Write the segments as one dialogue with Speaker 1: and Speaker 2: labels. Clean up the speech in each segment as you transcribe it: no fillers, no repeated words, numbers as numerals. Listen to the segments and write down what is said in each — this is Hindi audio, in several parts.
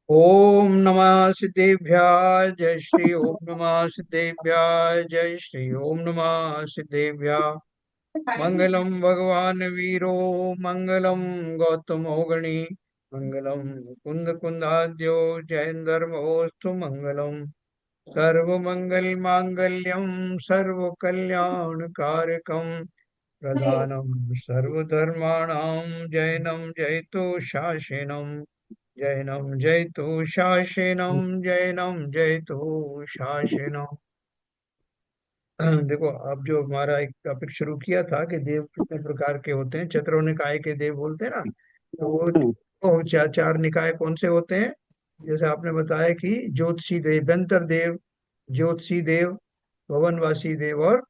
Speaker 1: ओम नमः सिद्धेभ्याय जय श्री ओम नमः सिद्धेभ्याय जय श्री ओम नमः सिद्धेभ्याय। मंगलम भगवान वीरो मंगलम गौतमोगणी मंगलम कुंद कुंदाद्यो जयंदर्मोस्तु मंगलम। सर्वमंगल मांगल्यम सर्व कल्याण कारकम प्रधानम सर्वधर्माणां जैनम जयतु शासनम। जैनम जयतु शासनम जैनम जयतु शासनम। देखो, अब जो हमारा एक टॉपिक शुरू किया था कि देव कितने प्रकार के होते हैं, चतुर्थ निकाय के देव बोलते हैं ना। तो वो चार चार निकाय कौन से होते हैं? जैसे आपने बताया कि ज्योतिषी देव, व्यंतर देव, ज्योतिषी देव, भवनवासी देव और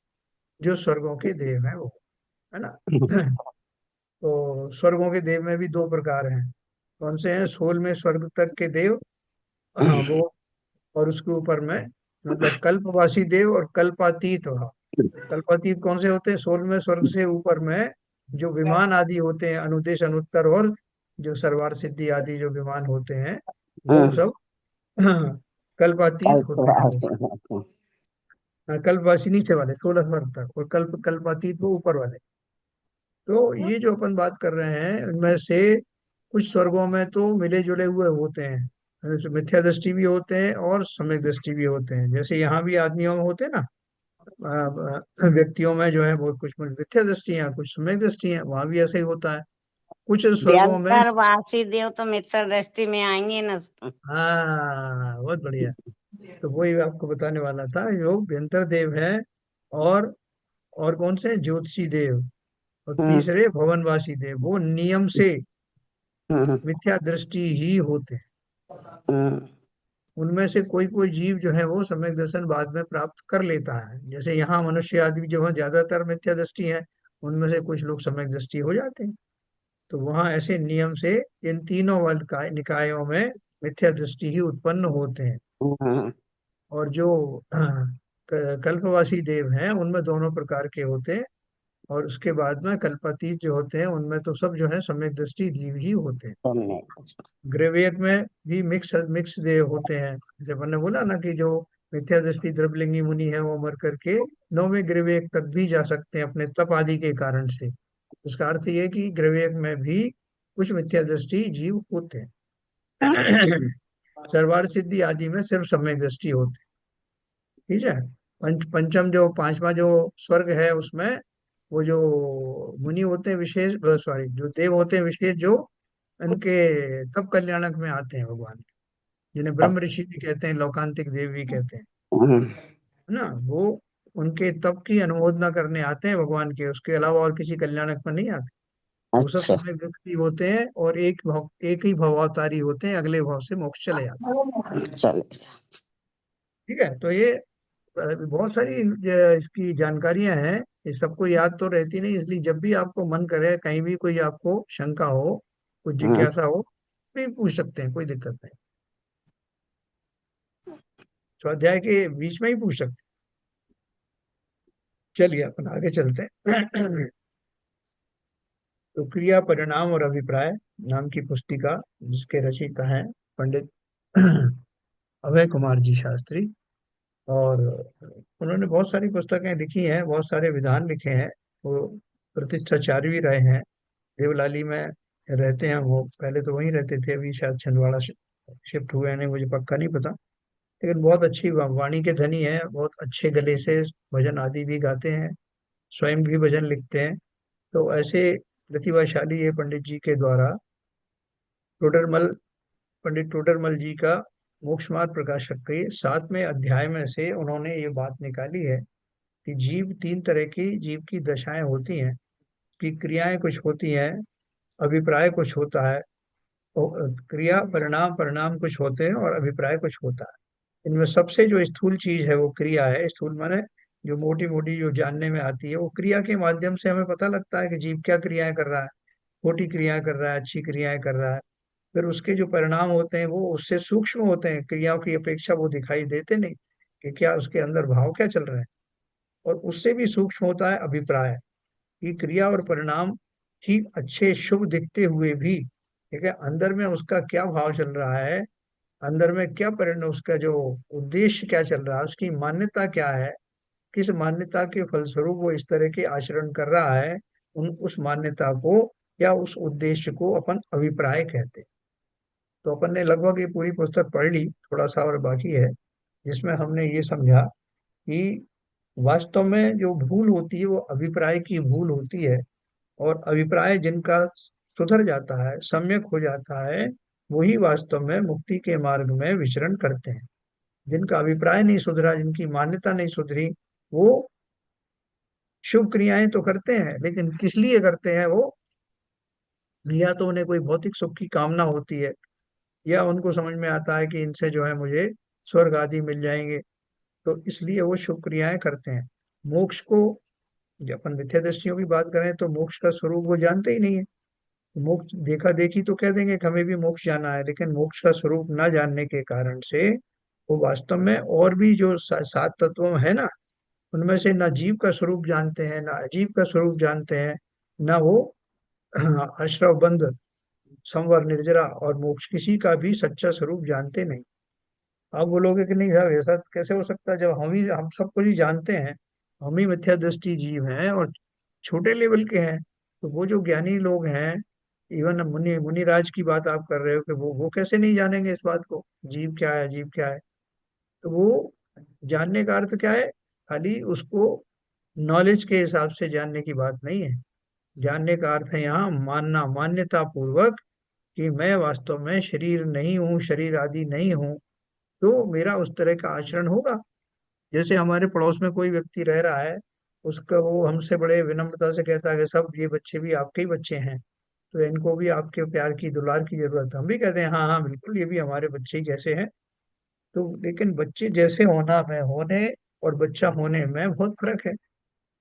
Speaker 1: जो स्वर्गों के देव हैं वो, है ना। तो स्वर्गों के देव में भी दो प्रकार हैं। कौन से हैं? सोल में स्वर्ग तक के देव, वो, और उसके ऊपर में मतलब कल्पवासी देव और कल्पातीत भाव। कल्पातीत कौन से होते हैं? 16वें स्वर्ग से ऊपर में जो विमान आदि होते हैं, अनुदेश अनुत्तर और जो सर्वार सिद्धि आदि जो विमान होते हैं, वो सब कल्पातीत होते हैं वो। कल्पवासी नीचे वाले 16 स्वर्ग तक, और कल्पातीत वो ऊपर वाले। तो ये जो अपन बात कर रहे हैं उनमें से कुछ स्वर्गों में तो मिले जुले हुए होते हैं, जैसे मिथ्या दृष्टि भी होते हैं और सम्यक दृष्टि भी होते हैं। जैसे यहाँ भी आदमियों में होते हैं ना, व्यक्तियों में जो है वो कुछ मिथ्या दृष्टि है, कुछ सम्यक दृष्टि है, वहां भी ऐसे ही होता है कुछ स्वर्गों में।
Speaker 2: व्यंतर वासी देव तो मित्र दृष्टि में आएंगे ना।
Speaker 1: हाँ, बहुत बढ़िया। तो वही आपको बताने वाला था, जो व्यंतर देव है, और और कौन से? ज्योतिषी देव, और
Speaker 2: हम्म।
Speaker 1: तीसरे भवनवासी देव, वो नियम से
Speaker 2: हम्म।
Speaker 1: मिथ्या दृष्टि ही होते हैं।
Speaker 2: हम्म।
Speaker 1: उनमें से कोई कोई जीव जो है वो सम्यक दर्शन बाद में प्राप्त कर लेता है। जैसे यहाँ मनुष्य आदि जो है ज्यादातर मिथ्या दृष्टि है, उनमें से कुछ लोग सम्यक दृष्टि हो जाते हैं। तो वहाँ ऐसे नियम से इन तीनों वर्ग का निकायों में मिथ्या दृष्टि ही उत्पन्न होते हैं।
Speaker 2: हम्म।
Speaker 1: और जो कल्पवासी देव हैं उनमें दोनों प्रकार के होते हैं। और उसके बाद में कल्पातीत जो होते हैं उनमें तो सब जो है सम्यक दृष्टि जीव ही होते हैं।
Speaker 2: तुमने
Speaker 1: ग्रेवियक में भी मिक्स मिक्स देव होते हैं। जब मैंने बोला ना कि जो मिथ्या दृष्टि द्रवलिंगी मुनि है वो मर करके 9वें ग्रेवियक तक भी जा सकते हैं अपने तप आदि के कारण से। इसका अर्थ ये है कि ग्रेवियक में भी कुछ मिथ्या दृष्टि जीव होते हैं। सर्वार सिद्धि आदि में सिर्फ सम्यक दृष्टि होते हैं। ठीक है। पंचम जो पांचवा जो स्वर्ग है उसमें वो जो मुनि होते हैं विशेष, सॉरी, जो देव होते हैं विशेष, जो उनके तप कल्याणक में आते हैं भगवान, जिन्हें ब्रह्म ऋषि भी कहते हैं, लोकांतिक देव भी कहते हैं, है ना। वो उनके तप की अनुमोदना करने आते हैं भगवान के, उसके अलावा और किसी कल्याणक में नहीं आते। वो सब
Speaker 2: अच्छा।
Speaker 1: समय व्यक्ति होते हैं और एक ही भवावतारी होते हैं, अगले भाव से मोक्ष चले जाते
Speaker 2: चले।
Speaker 1: हैं। ठीक है। तो ये बहुत सारी इसकी जानकारियां हैं। इस सबको याद तो रहती नहीं, इसलिए जब भी आपको मन करे, कहीं भी कोई आपको शंका हो, कुछ
Speaker 2: हम्म।
Speaker 1: जिज्ञासा हो, भी पूछ सकते हैं, कोई दिक्कत नहीं। स्वाध्याय के बीच में ही पूछ सकते हैं। चलिए अपन आगे चलते हैं। तो क्रिया परिणाम और अभिप्राय नाम की पुस्तिका, जिसके रचयिता हैं पंडित अभय कुमार जी शास्त्री। और उन्होंने बहुत सारी पुस्तकें लिखी हैं, बहुत सारे विधान लिखे हैं। वो प्रतिष्ठाचार्य भी रहे हैं। देवलाली में रहते हैं वो, पहले तो वहीं रहते थे, अभी शायद छिंदवाड़ा शिफ्ट हुए हैं, नहीं मुझे पक्का नहीं पता। लेकिन बहुत अच्छी वाणी के धनी है, बहुत अच्छे गले से भजन आदि भी गाते हैं, स्वयं भी भजन लिखते हैं। तो ऐसे प्रतिभाशाली ये पंडित जी के द्वारा टोडरमल, पंडित टोडरमल जी का मोक्ष मार्ग प्रकाशक के 7वें अध्याय में से उन्होंने ये बात निकाली है कि जीव, तीन तरह की जीव की दशाएं होती हैं, कि क्रियाएं कुछ होती हैं, अभिप्राय कुछ होता है, और क्रिया परिणाम परिणाम कुछ होते हैं, और अभिप्राय कुछ होता है। इनमें सबसे जो स्थूल चीज है वो क्रिया है। स्थूल माने जो मोटी मोटी जो जानने में आती है, वो क्रिया के माध्यम से हमें पता लगता है कि जीव क्या क्रियाएं कर रहा है, खोटी क्रियाएं कर रहा है, अच्छी क्रियाएं कर रहा है। फिर उसके जो परिणाम होते हैं वो उससे सूक्ष्म होते हैं, क्रियाओं की अपेक्षा वो दिखाई देते नहीं कि क्या उसके अंदर भाव क्या चल रहे हैं। और उससे भी सूक्ष्म होता है अभिप्राय, कि क्रिया और परिणाम ठीक अच्छे शुभ दिखते हुए भी ठीक है, अंदर में उसका क्या भाव चल रहा है, अंदर में क्या परिणाम, उसका जो उद्देश्य क्या चल रहा है, उसकी मान्यता क्या है, किस मान्यता के फलस्वरूप वो इस तरह के आचरण कर रहा है, उन उस मान्यता को या उस उद्देश्य को अपन अभिप्राय कहते हैं। तो अपन ने लगभग ये पूरी पुस्तक पढ़ ली, थोड़ा सा और बाकी है, जिसमें हमने ये समझा कि वास्तव में जो भूल होती है वो अभिप्राय की भूल होती है, और अभिप्राय जिनका सुधर जाता है, सम्यक हो जाता है, वही वास्तव में मुक्ति के मार्ग में विचरण करते हैं। जिनका अभिप्राय नहीं सुधरा, जिनकी मान्यता नहीं सुधरी, वो शुभ क्रियाएं तो करते हैं, लेकिन किस लिए करते हैं वो, या तो उन्हें कोई भौतिक सुख की कामना होती है, या उनको समझ में आता है कि इनसे जो है मुझे स्वर्ग आदि मिल जाएंगे, तो इसलिए वो शुभ क्रियाएं करते हैं। मोक्ष को, जब अपन मिथ्या दृष्टियों की बात करें, तो मोक्ष का स्वरूप वो जानते ही नहीं है। मोक्ष देखा देखी तो कह देंगे कि हमें भी मोक्ष जाना है, लेकिन मोक्ष का स्वरूप ना जानने के कारण से वो वास्तव में और भी जो सात तत्व है ना, उनमें से ना जीव का स्वरूप जानते हैं, ना अजीव का स्वरूप जानते हैं, ना वो आश्रव बंध, संवर, निर्जरा और मोक्ष, किसी का भी सच्चा स्वरूप जानते नहीं। आप बोलोगे कि नहीं साहब, ऐसा कैसे हो सकता है, जब हम सब कुछ ही जानते हैं, हम ही मिथ्या दृष्टि जीव हैं और छोटे लेवल के हैं। तो वो जो ज्ञानी लोग हैं, इवन मुनिराज की बात आप कर रहे हो, कि वो कैसे नहीं जानेंगे इस बात को, जीव क्या है, जीव क्या है। तो वो जानने का अर्थ क्या है, खाली उसको नॉलेज के हिसाब से जानने की बात नहीं है। जानने का अर्थ है यहाँ मानना, मान्यता पूर्वक, कि मैं वास्तव में शरीर नहीं हूँ, शरीर आदि नहीं हूँ, तो मेरा उस तरह का आचरण होगा। जैसे हमारे पड़ोस में कोई व्यक्ति रह रहा है, उसका वो हमसे बड़े विनम्रता से कहता है कि सब ये बच्चे भी आपके ही बच्चे हैं, तो इनको भी आपके प्यार की, दुलार की जरूरत है। हम भी कहते हैं हाँ हाँ बिल्कुल, ये भी हमारे बच्चे ही जैसे हैं। तो लेकिन बच्चे जैसे होना में होने और बच्चा होने में बहुत फर्क है।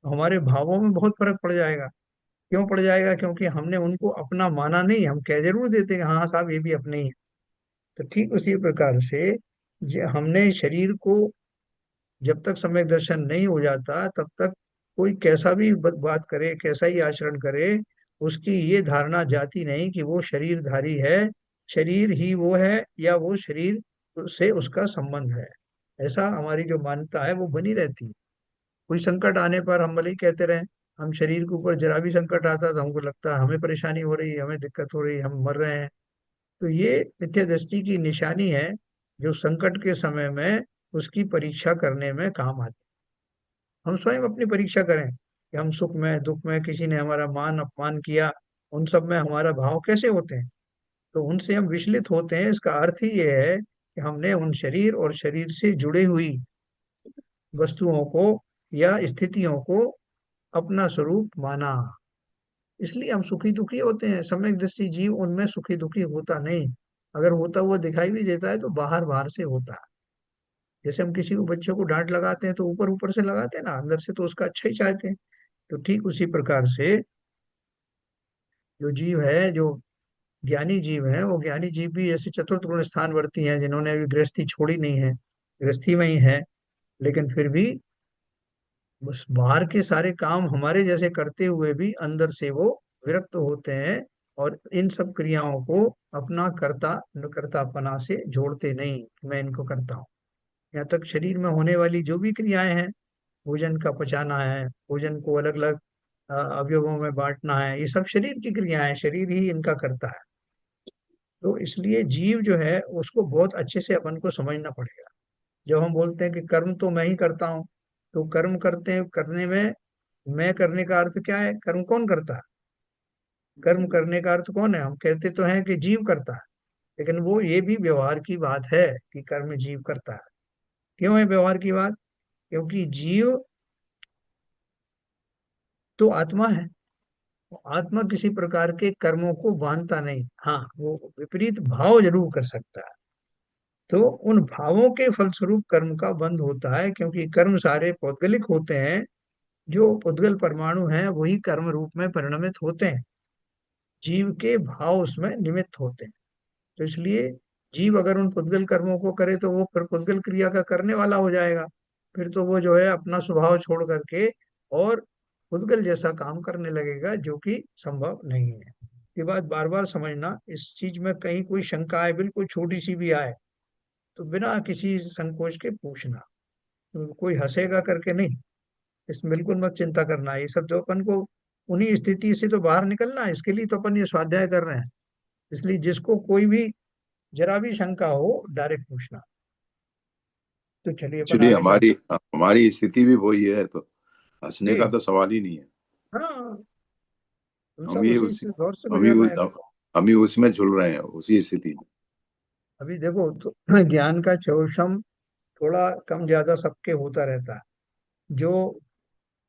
Speaker 1: हमारे भावों में बहुत फर्क पड़ जाएगा। क्यों पड़ जाएगा? क्योंकि हमने उनको अपना माना नहीं। हम कह जरूर देते हैं कि हाँ हाँ साहब ये भी अपने ही हैं। तो ठीक उसी प्रकार से हमने शरीर को, जब तक सम्यक दर्शन नहीं हो जाता तब तक कोई कैसा भी बात करे, कैसा ही आचरण करे, उसकी ये धारणा जाती नहीं कि वो शरीरधारी है, शरीर ही वो है, या वो शरीर से उसका संबंध है। ऐसा हमारी जो मान्यता है वो बनी रहती है। कोई संकट आने पर हम भले ही कहते रहे, हम शरीर के ऊपर जरा भी संकट आता तो हमको लगता है हमें परेशानी हो रही है, हमें दिक्कत हो रही है, हम मर रहे हैं। तो ये मिथ्या दृष्टि की निशानी है, जो संकट के समय में उसकी परीक्षा करने में काम आती है। हम स्वयं अपनी परीक्षा करें कि हम सुख में, दुख में, किसी ने हमारा मान अपमान किया, उन सब में हमारा भाव कैसे होते हैं। तो उनसे हम विचलित होते हैं, इसका अर्थ ही ये है कि हमने उन शरीर और शरीर से जुड़ी हुई वस्तुओं को या स्थितियों को अपना स्वरूप माना। इसलिए हम सुखी दुखी होते हैं। सम्यक दृष्टि जीव उनमें सुखी दुखी होता नहीं। अगर होता हुआ दिखाई भी देता है तो बाहर बाहर से होता है। जैसे हम किसी को, बच्चे को डांट लगाते हैं तो ऊपर ऊपर से लगाते हैं ना, अंदर से तो उसका अच्छा ही चाहते हैं। तो ठीक उसी प्रकार से जो जीव है, जो ज्ञानी जीव है, वो ज्ञानी जीव भी ऐसे चतुर्थ गुण स्थान वर्ती हैं, जिन्होंने अभी गृहस्थी छोड़ी नहीं है, गृहस्थी में ही है, लेकिन फिर भी बस बाहर के सारे काम हमारे जैसे करते हुए भी अंदर से वो विरक्त होते हैं, और इन सब क्रियाओं को अपना कर्तापना से जोड़ते नहीं कि मैं इनको करता हूँ। यहाँ तक शरीर में होने वाली जो भी क्रियाएं हैं, भोजन का पचाना है, भोजन को अलग अलग अवयवों में बांटना है, ये सब शरीर की क्रियाएं, शरीर ही इनका करता है। तो इसलिए जीव जो है उसको बहुत अच्छे से अपन को समझना पड़ेगा। जब हम बोलते हैं कि कर्म तो मैं ही करता हूँ, तो कर्म करते हैं, करने में मैं करने का अर्थ क्या है, कर्म कौन करता है? कर्म करने का अर्थ कौन है? हम कहते तो हैं कि जीव करता है, लेकिन वो ये भी व्यवहार की बात है कि कर्म जीव करता है। क्यों है व्यवहार की बात? क्योंकि जीव तो आत्मा है। आत्मा किसी प्रकार के कर्मों को बांधता नहीं, हाँ वो विपरीत भाव जरूर कर सकता है। तो उन भावों के फलस्वरूप कर्म का बंध होता है, क्योंकि कर्म सारे पौद्गलिक होते हैं। जो पुद्गल परमाणु हैं वही कर्म रूप में परिणमित होते हैं, जीव के भाव उसमें निमित्त होते हैं। तो इसलिए जीव अगर उन पुद्गल कर्मों को करे तो वो फिर पुद्गल क्रिया का करने वाला हो जाएगा। फिर तो वो जो है अपना स्वभाव छोड़ करके और पुद्गल जैसा काम करने लगेगा, जो कि संभव नहीं है। ये बात बार बार समझना, इस चीज में कहीं कोई शंका आए, बिल्कुल छोटी सी भी आए, तो बिना किसी संकोच के पूछना। तो कोई हंसेगा करके नहीं, इसमें बिल्कुल मत चिंता करना। ये सब तो अपन को उन्हीं स्थिति से तो बाहर निकलना है, इसके लिए तो अपन ये स्वाध्याय कर रहे हैं। इसलिए जिसको कोई भी जरा भी शंका हो, डायरेक्ट पूछना। तो चलिए अपन
Speaker 3: एक्चुअली
Speaker 1: आगे
Speaker 3: हमारी
Speaker 1: चलते
Speaker 3: हमारी स्थिति भी वही है, तो हंसने का
Speaker 1: जी।
Speaker 3: तो सवाल ही नहीं है।
Speaker 1: हाँ, हम
Speaker 3: हम
Speaker 1: सब
Speaker 3: ही
Speaker 1: उसी
Speaker 3: उस
Speaker 1: से दौर से
Speaker 3: हम ही
Speaker 1: गुजर रहे हैं अभी।
Speaker 3: हम ही उसमें झुल रहे हैं, उसी स्थिति में।
Speaker 1: अभी देखो तो ज्ञान का चौषम थोड़ा कम ज्यादा सबके होता रहता है। जो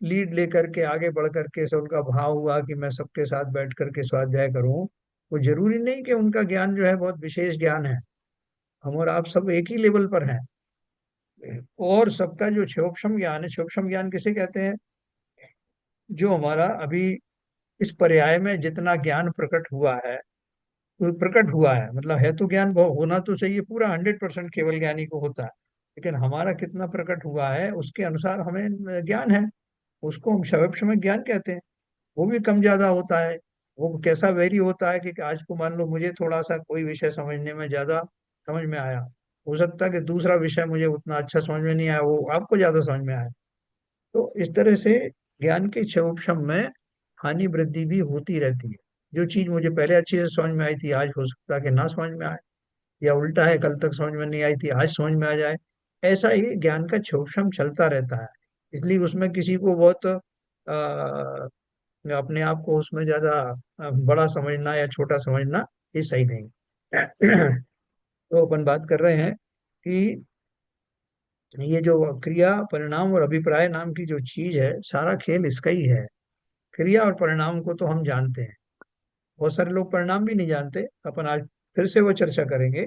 Speaker 1: लीड लेकर के आगे बढ़ करके से उनका भाव हुआ कि मैं सबके साथ बैठ करके स्वाध्याय करूं, वो जरूरी नहीं कि उनका ज्ञान जो है बहुत विशेष ज्ञान है। हम और आप सब एक ही लेवल पर हैं। और सबका जो क्षोभक्षम ज्ञान है, क्षोभक्षम ज्ञान किसे कहते हैं? जो हमारा अभी इस पर्याय में जितना ज्ञान प्रकट हुआ है, वो प्रकट हुआ है, मतलब है तो ज्ञान होना तो चाहिए, पूरा 100% केवल ज्ञानी को होता है। लेकिन हमारा कितना प्रकट हुआ है उसके अनुसार हमें ज्ञान है, उसको हम क्षोभक्षम ज्ञान कहते हैं। वो भी कम ज्यादा होता है। वो कैसा वेरी होता है कि आज को मान लो मुझे थोड़ा सा कोई विषय समझने में ज्यादा समझ में आया, हो सकता है कि दूसरा विषय मुझे उतना अच्छा समझ में नहीं आया, वो आपको ज्यादा समझ में आया। तो इस तरह से ज्ञान के क्षोभक्षम में हानि वृद्धि भी होती रहती है। जो चीज मुझे पहले अच्छे से समझ में आई थी, आज हो सकता है कि ना समझ में आए, या उल्टा है, कल तक समझ में नहीं आई थी, आज समझ में आ जाए। ऐसा ही ज्ञान का क्षोभक्षम चलता रहता है। इसलिए उसमें किसी को बहुत अपने आप को उसमें ज्यादा बड़ा समझना या छोटा समझना, ये सही नहीं। तो अपन बात कर रहे हैं कि ये जो क्रिया परिणाम और अभिप्राय नाम की जो चीज है, सारा खेल इसका ही है। क्रिया और परिणाम को तो हम जानते हैं, बहुत सारे लोग परिणाम भी नहीं जानते। अपन आज फिर से वो चर्चा करेंगे,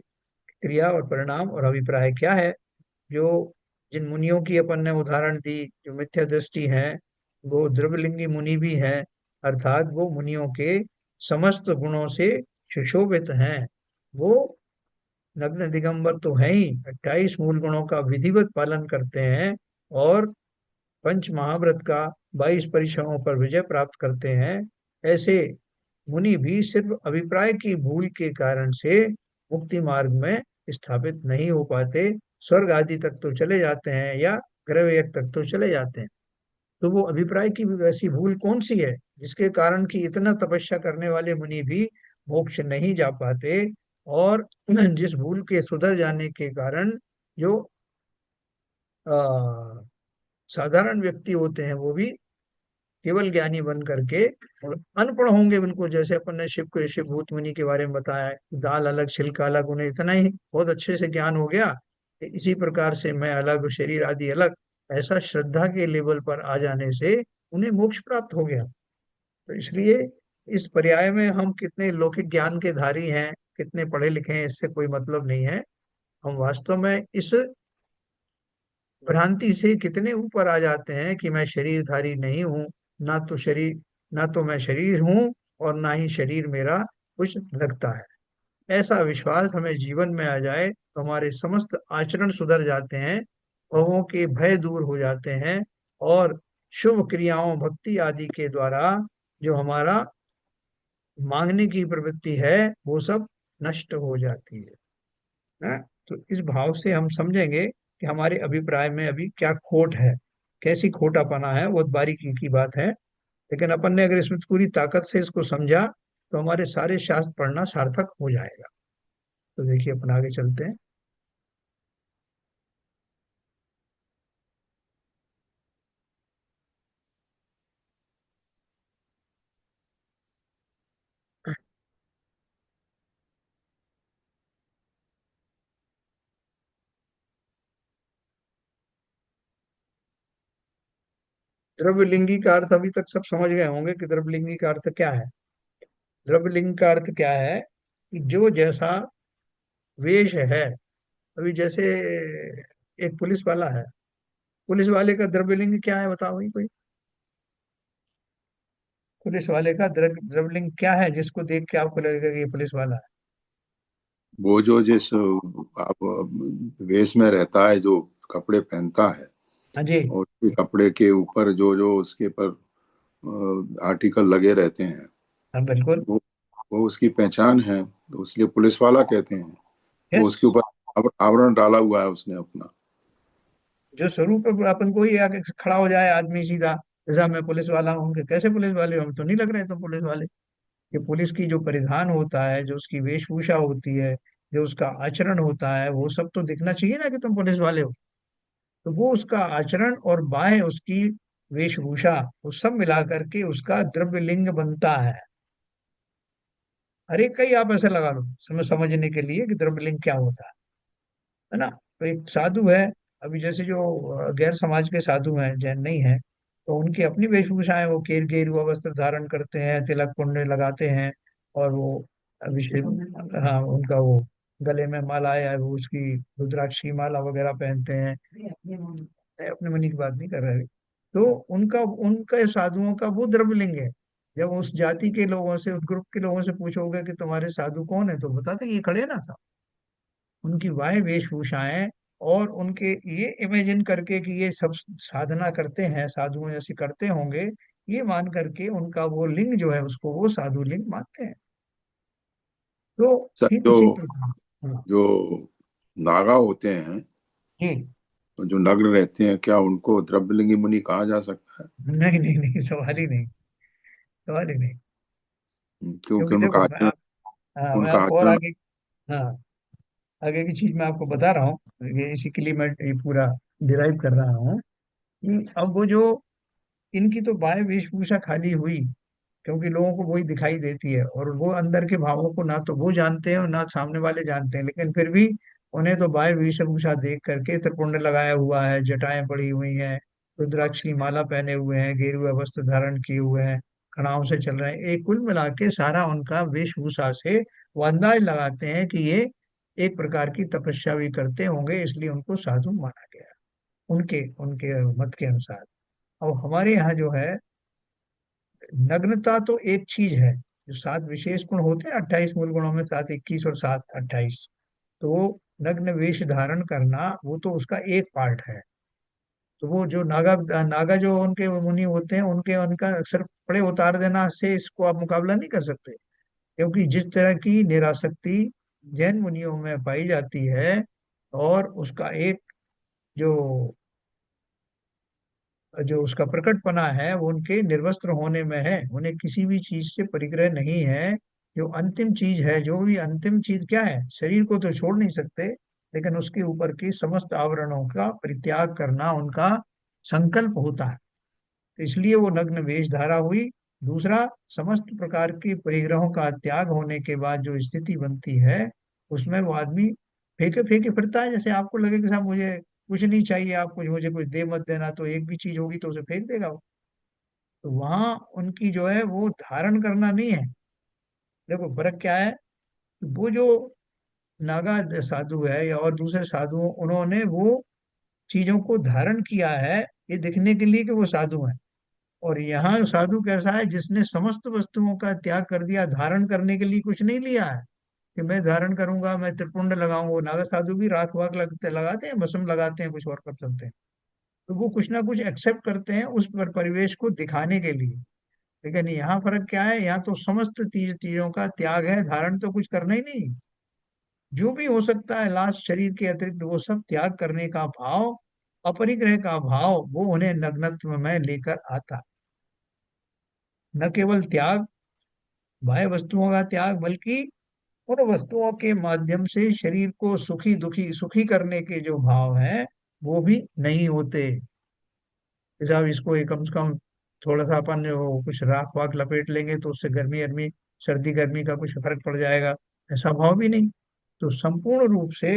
Speaker 1: क्रिया और परिणाम और अभिप्राय क्या है। जो जिन मुनियों की अपन ने उदाहरण दी, जो मिथ्या दृष्टि है, वो द्रव्यलिंगी मुनि भी है, अर्थात वो मुनियों के समस्त गुणों से सुशोभित हैं। वो नग्न दिगंबर तो है ही, 28 मूल गुणों का विधिवत पालन करते हैं, और पंच महाव्रत का 22 परीक्षाओं पर विजय प्राप्त करते हैं। ऐसे मुनि भी सिर्फ अभिप्राय की भूल के कारण से मुक्ति मार्ग में स्थापित नहीं हो पाते। स्वर्ग आदि तक तो चले जाते हैं, या ग्रह तक तो चले जाते हैं। तो वो अभिप्राय की वैसी भूल कौन सी है जिसके कारण कि इतना तपस्या करने वाले मुनि भी मोक्ष नहीं जा पाते? और जिस भूल के सुधर जाने के कारण जो आ, साधारण व्यक्ति होते हैं, वो भी केवल ज्ञानी बन करके और अनपढ़ होंगे बिल्कुल। जैसे अपन ने शिव को, शिव भूत मुनि के बारे में बताया है, दाल अलग छिलका अलग, उन्हें इतना ही बहुत अच्छे से ज्ञान हो गया कि इसी प्रकार से मैं अलग, शरीर आदि अलग, ऐसा श्रद्धा के लेवल पर आ जाने से उन्हें मोक्ष प्राप्त हो गया। तो इसलिए इस पर्याय में हम कितने लौकिक ज्ञान के धारी हैं, कितने पढ़े लिखे हैं, इससे कोई मतलब नहीं है। हम वास्तव में इस भ्रांति से कितने ऊपर आ जाते हैं कि मैं शरीरधारी नहीं हूँ, ना तो शरीर, ना तो मैं शरीर हूँ, और ना ही शरीर मेरा कुछ लगता है। ऐसा विश्वास हमें जीवन में आ जाए तो हमारे समस्त आचरण सुधर जाते हैं, भवों के भय दूर हो जाते हैं, और शुभ क्रियाओं, भक्ति आदि के द्वारा जो हमारा मांगने की प्रवृत्ति है, वो सब नष्ट हो जाती है। तो इस भाव से हम समझेंगे कि हमारे अभिप्राय में अभी क्या खोट है, कैसी खोटापना है, वो बारीकी की बात है। लेकिन अपन ने अगर इसमें पूरी ताकत से इसको समझा, तो हमारे सारे शास्त्र पढ़ना सार्थक हो जाएगा। तो देखिए अपन आगे चलते हैं। द्रव्यलिंगी का अर्थ अभी तक सब समझ गए होंगे कि द्रव्यलिंगी का अर्थ क्या है। द्रव्यलिंग का अर्थ क्या है कि जो जैसा वेश है, अभी जैसे एक पुलिस वाला है, पुलिस वाले का द्रव्यलिंग क्या है बताओ भाई कोई। पुलिस वाले का द्रव्यलिंग क्या है जिसको देख के आपको लगेगा कि ये पुलिस वाला है?
Speaker 3: वो जो जिस आप वेश में रहता है, जो कपड़े पहनता है,
Speaker 1: हाँ जी।
Speaker 3: और उसके कपड़े के ऊपर जो जो उसके पर आर्टिकल लगे रहते हैं,
Speaker 1: हाँ बिल्कुल।
Speaker 3: वो उसकी पहचान है, तो इसलिए पुलिस वाला कहते हैं। वो
Speaker 1: यस,
Speaker 3: उसके ऊपर आवरण डाला हुआ है उसने अपना।
Speaker 1: जो स्वरूप है, अपन को ही आके खड़ा हो जाए आदमी सीधा, जैसा मैं पुलिस वाला हूँ, कि कैसे पुलिस वाले हो? हम तो नहीं लग रहे तुम पुलिस वाले। कि पुलिस की जो परिधान होता है, जो उसकी वेशभूषा होती है, जो उसका आचरण होता है, वो सब तो दिखना चाहिए ना कि तुम पुलिस वाले हो। तो वो उसका आचरण और बाह्य उसकी वेशभूषा, वो सब मिला करके उसका द्रव्य लिंग बनता है। हर एक का ही आप ऐसे लगा लो समझने के लिए कि द्रव्य लिंग क्या होता है ना। तो एक साधु है, अभी जैसे जो गैर समाज के साधु हैं, जैन नहीं है, तो उनकी अपनी वेशभूषा है, वो गेरुआ वस्त्र धारण करते हैं, तिलक पुण्य लगाते हैं, और वो अभिषेक, हाँ, उनका वो गले में माला है, वो उसकी रुद्राक्षी माला वगैरह पहनते हैं। मैं अपने मनी की बात नहीं कर रहे। तो उनका उनका साधुओं का वो द्रव्यलिंग है। जब उस जाति के लोगों से, उस ग्रुप के लोगों से पूछोगे कि तुम्हारे साधु कौन है, तो बताते कि ये खड़े ना था। उनकी वाह्य वेशभूषाएं, और उनके ये इमेजिन करके कि ये सब साधना करते हैं, साधुओं जैसे करते होंगे, ये मान करके उनका वो लिंग जो है, उसको वो साधु लिंग मानते हैं। तो
Speaker 3: सर,
Speaker 1: ठीक
Speaker 3: जो
Speaker 1: उसी प्रकार। हाँ,
Speaker 3: जो नागा होते हैं,
Speaker 1: जी।
Speaker 3: तो जो नग्न रहते हैं, क्या उनको द्रव्यलिंगी मुनि कहा जा सकता है?
Speaker 1: नहीं नहीं नहीं, सवाल ही नहीं, सवाल ही नहीं।
Speaker 3: क्योंकि
Speaker 1: क्योंकि
Speaker 3: उनका
Speaker 1: देखो
Speaker 3: आचरण,
Speaker 1: हाँ, मैं
Speaker 3: उनका
Speaker 1: आपको और
Speaker 3: आचरण।
Speaker 1: आगे, हाँ, आगे की चीज मैं आपको बता रहा हूँ। ये इसी के लिए मैं ये पूरा डिराइव कर रहा हूँ कि अब वो जो इनकी तो बाह्य वेशभूषा खाली हुई, क्योंकि लोगों को वही दिखाई देती है, और वो अंदर के भावों को ना तो वो जानते हैं और ना सामने वाले जानते हैं, लेकिन फिर भी उन्हें तो बाह्य वेशभूषा देख करके त्रिपुंड लगाया हुआ है, जटाएं पड़ी हुई हैं, रुद्राक्ष की माला पहने हुए हैं, गेरुआ वस्त्र धारण किए हुए हैं, खड़ाओं से चल रहे हैं, एक कुल मिला के सारा उनका वेशभूषा से वो अंदाज लगाते हैं कि ये एक प्रकार की तपस्या भी करते होंगे, इसलिए उनको साधु माना गया, उनके उनके मत के अनुसार। अब हमारे यहाँ जो है, नग्नता तो एक चीज है। जो 7 विशेष गुण होते हैं, 28 मूल गुणों में, 7 21 और 7 28, तो वो नग्न वेश धारण करना, वो तो उसका एक पार्ट है। तो वो जो नागा नागा जो उनके मुनि होते हैं, उनके उनका अक्सर कपड़े उतार देना से इसको आप मुकाबला नहीं कर सकते। क्योंकि जिस तरह की निरासक्ति जैन मुनियों में पाई जाती है, और उसका एक जो जो उसका प्रकटपना है, वो उनके निर्वस्त्र होने में है। उन्हें किसी भी चीज से परिग्रह नहीं है। जो अंतिम चीज है, जो भी अंतिम चीज क्या है, शरीर को तो छोड़ नहीं सकते, लेकिन उसके ऊपर की समस्त आवरणों का परित्याग करना उनका संकल्प होता है। तो इसलिए वो नग्न वेश धारा हुई। दूसरा, समस्त प्रकार के परिग्रहों का त्याग होने के बाद जो स्थिति बनती है, उसमें वो आदमी फेंके फेंके फिरता है। जैसे आपको लगे कि साहब मुझे कुछ नहीं चाहिए, आप कुछ मुझे कुछ दे मत देना, तो एक भी चीज होगी तो उसे फेंक देगा वो। तो वहां उनकी जो है वो धारण करना नहीं है। देखो फर्क क्या है। वो जो नागा साधु है या और दूसरे साधु, उन्होंने वो चीजों को धारण किया है, ये दिखने के लिए कि वो साधु हैं। और यहाँ साधु कैसा है, जिसने समस्त वस्तुओं का त्याग कर दिया, धारण करने के लिए कुछ नहीं लिया है कि मैं धारण करूंगा, मैं त्रिपुंड लगाऊंगा। वो नागा साधु भी राख वाख लगते लगाते हैं, भस्म लगाते हैं, कुछ और कर सकते हैं। तो वो कुछ ना कुछ एक्सेप्ट करते हैं उस पर परिवेश को दिखाने के लिए। लेकिन यहाँ फर्क क्या है, यहाँ तो समस्त चीजों का त्याग है, धारण तो कुछ करना ही नहीं। जो भी हो सकता है लास्ट शरीर के अतिरिक्त, वो सब त्याग करने का भाव, अपरिग्रह का भाव, वो उन्हें नग्नत्व में लेकर आता। न केवल त्याग, बाह्य वस्तुओं का त्याग, बल्कि उन वस्तुओं के माध्यम से शरीर को सुखी दुखी सुखी करने के जो भाव हैं, वो भी नहीं होते। जैसे अब इसको एक कम से कम थोड़ा सा अपन वो कुछ राख वाख लपेट लेंगे, तो उससे गर्मी अर्मी, सर्दी गर्मी का कुछ फर्क पड़ जाएगा, ऐसा भाव भी नहीं। तो संपूर्ण रूप से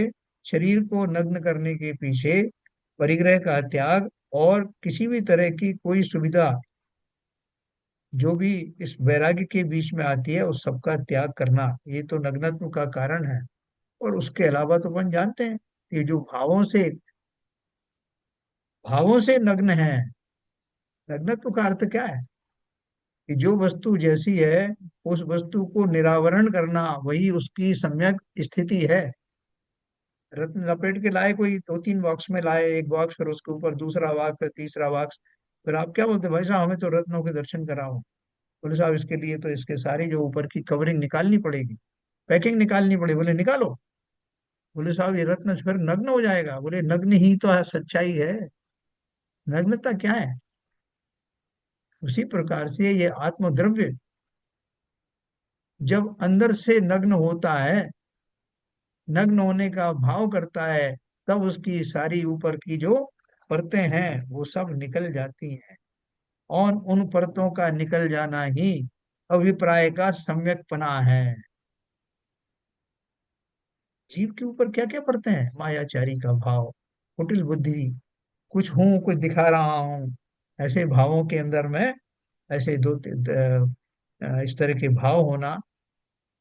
Speaker 1: शरीर को नग्न करने के पीछे परिग्रह का त्याग, और किसी भी तरह की कोई सुविधा जो भी इस वैराग्य के बीच में आती है, उस सबका त्याग करना, ये तो नग्नत्व का कारण है। और उसके अलावा तो अपन जानते हैं कि जो भावों से नग्न है, नग्नत्व का अर्थ क्या है? कि जो वस्तु जैसी है, उस वस्तु को निरावरण करना, वही उसकी सम्यक स्थिति है। रत्न लपेट के लाए, कोई 2 3 बॉक्स में लाए, एक बॉक्स, फिर उसके ऊपर दूसरा बॉक्स, फिर तीसरा बॉक्स, फिर आप क्या बोलते हैं, भाई साहब हमें तो रत्नों के दर्शन कराओ। बोले साहब इसके लिए तो इसके सारी जो ऊपर की कवरिंग निकालनी पड़ेगी, पैकिंग निकालनी पड़ेगी। बोले निकालो। बोले साहब ये रत्न फिर नग्न हो जाएगा। बोले नग्न ही तो सच्चाई है, नग्नता क्या है? उसी प्रकार से ये आत्मद्रव्य जब अंदर से नग्न होता है, नग्न होने का भाव करता है, तब उसकी सारी ऊपर की जो परतें हैं वो सब निकल जाती हैं। और उन परतों का निकल जाना ही अभिप्राय का सम्यकपना है। जीव के ऊपर क्या क्या पड़ते हैं? मायाचारी का भाव, कुटिल बुद्धि, कुछ हूं कुछ दिखा रहा हूं, ऐसे भावों के अंदर में ऐसे इस तरह के भाव होना,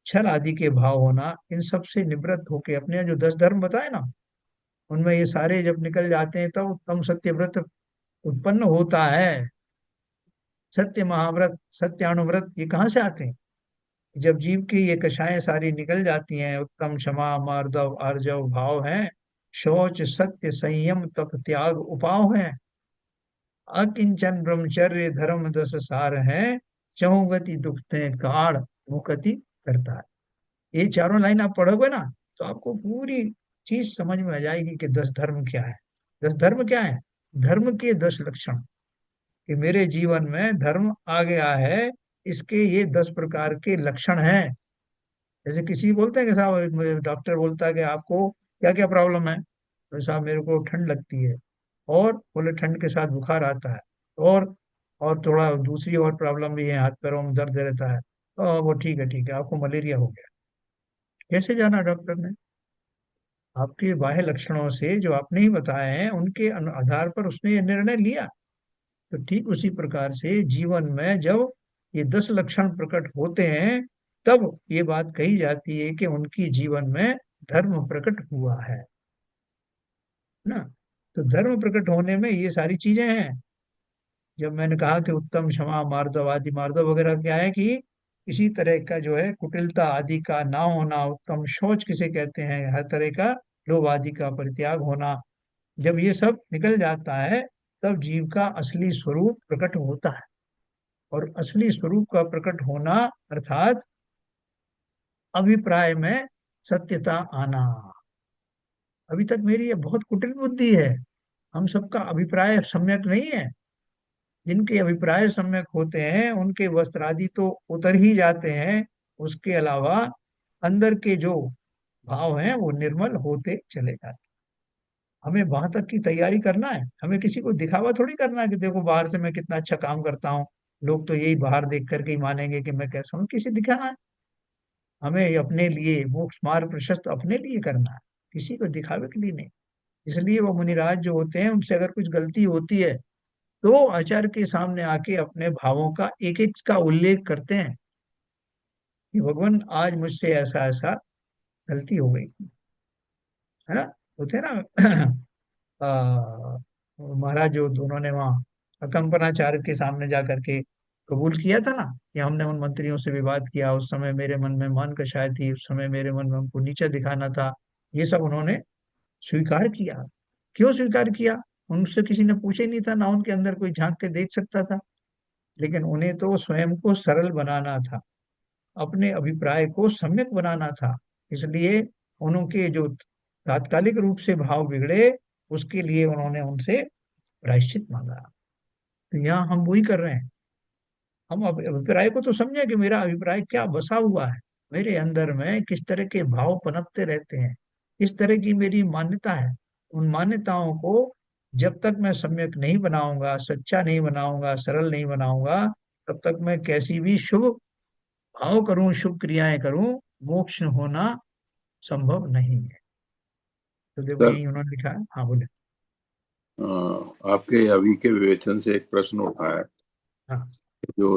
Speaker 1: छल आदि के भाव होना, इन सब से निवृत्त होके अपने जो 10 धर्म बताए ना, उनमें ये सारे जब निकल जाते हैं तब उत्तम सत्य व्रत उत्पन्न होता है। सत्य महाव्रत, सत्यानुव्रत, ये कहाँ से आते हैं? जब जीव की ये कषायें सारी निकल जाती हैं, उत्तम क्षमा मार्दव आर्जव भाव है, शौच सत्य संयम तप त्याग उपाव है, अकिंचन ब्रह्मचर्य धर्म 10 सार है, चहुगति दुखते काढ़ मुकति करता है। ये चारों लाइन आप पढ़ोगे ना, तो आपको पूरी चीज समझ में आ जाएगी कि 10 धर्म क्या है। 10 धर्म क्या है? धर्म के 10 लक्षण, कि मेरे जीवन में धर्म आ गया है, इसके ये 10 प्रकार के लक्षण हैं। जैसे किसी बोलते हैं कि साहब, डॉक्टर बोलता है कि आपको क्या क्या प्रॉब्लम है, तो साहब मेरे को ठंड लगती है, और बोले ठंड के साथ बुखार आता है, और और थोड़ा दूसरी और प्रॉब्लम भी है, हाथ पैरों में दर्द रहता है, तो वो ठीक है आपको मलेरिया हो गया। कैसे जाना डॉक्टर ने? आपके बाह्य लक्षणों से जो आपने ही बताए हैं उनके आधार पर उसने ये निर्णय लिया। तो ठीक उसी प्रकार से जीवन में जब ये 10 लक्षण प्रकट होते हैं, तब ये बात कही जाती है कि उनकी जीवन में धर्म प्रकट हुआ है ना। तो धर्म प्रकट होने में ये सारी चीजें हैं। जब मैंने कहा कि उत्तम क्षमा मार्दव आदि, मार्दव वगैरह क्या है कि इसी तरह का जो है कुटिलता आदि का ना होना, उत्तम शौच किसे कहते हैं, हर तरह का लोभ आदि का परित्याग होना, जब ये सब निकल जाता है, तब जीव का असली स्वरूप प्रकट होता है। और असली स्वरूप का प्रकट होना अर्थात अभिप्राय में सत्यता आना। अभी तक मेरी ये बहुत कुटिल बुद्धि है, हम सबका अभिप्राय सम्यक नहीं है। जिनके अभिप्राय सम्यक होते हैं उनके वस्त्र आदि तो उतर ही जाते हैं, उसके अलावा अंदर के जो भाव हैं वो निर्मल होते चले जाते हैं। हमें वहां तक की तैयारी करना है, हमें किसी को दिखावा थोड़ी करना है कि देखो बाहर से मैं कितना अच्छा काम करता हूँ, लोग तो यही बाहर देख करके ही मानेंगे कि मैं कैसा हूँ। किसी दिखाना है, हमें ये अपने लिए मोक्ष मार्ग प्रशस्त अपने लिए करना है, किसी को दिखावे के लिए नहीं। इसलिए वो मुनिराज जो होते हैं, उनसे अगर कुछ गलती होती है तो आचार्य के सामने आके अपने भावों का एक एक का उल्लेख करते हैं कि भगवान आज मुझसे ऐसा ऐसा गलती हो गई, है ना। होते ना आ, महाराज जो दोनों ने वहाँ कंपनाचार्य के सामने जा करके कबूल किया था ना कि हमने उन मंत्रियों से विवाद किया, उस समय मेरे मन में मान कषाय थी, उस समय मेरे मन में उनको नीचा दिखाना था, ये सब उन्होंने स्वीकार किया। क्यों स्वीकार किया? उनसे किसी ने पूछे नहीं था, ना उनके अंदर कोई झांक के देख सकता था। लेकिन उन्हें तो स्वयं को सरल बनाना था, अपने अभिप्राय को सम्यक बनाना था। इसलिए उनके जो तात्कालिक रूप से भाव बिगड़े, उसके लिए उन्होंने उनसे प्रायश्चित मांगा। तो यहाँ हम वही कर रहे हैं। हम अभिप्राय को तो समझे कि मेरा अभिप्राय क्या बसा हुआ है, मेरे अंदर में किस तरह के भाव पनपते रहते हैं, किस तरह की मेरी मान्यता है। उन मान्यताओं को जब तक मैं सम्यक नहीं बनाऊंगा, सच्चा नहीं बनाऊंगा, सरल नहीं बनाऊंगा, तब तक मैं कैसी भी शुभ भाव करूं, शुभ क्रियाएं करूं, मोक्ष होना संभव नहीं है। तो देखो
Speaker 3: सर,
Speaker 1: यही उन्होंने लिखा है। हाँ बोले।
Speaker 3: आपके अभी के विवेचन से एक प्रश्न उठा है।
Speaker 1: हाँ।
Speaker 3: जो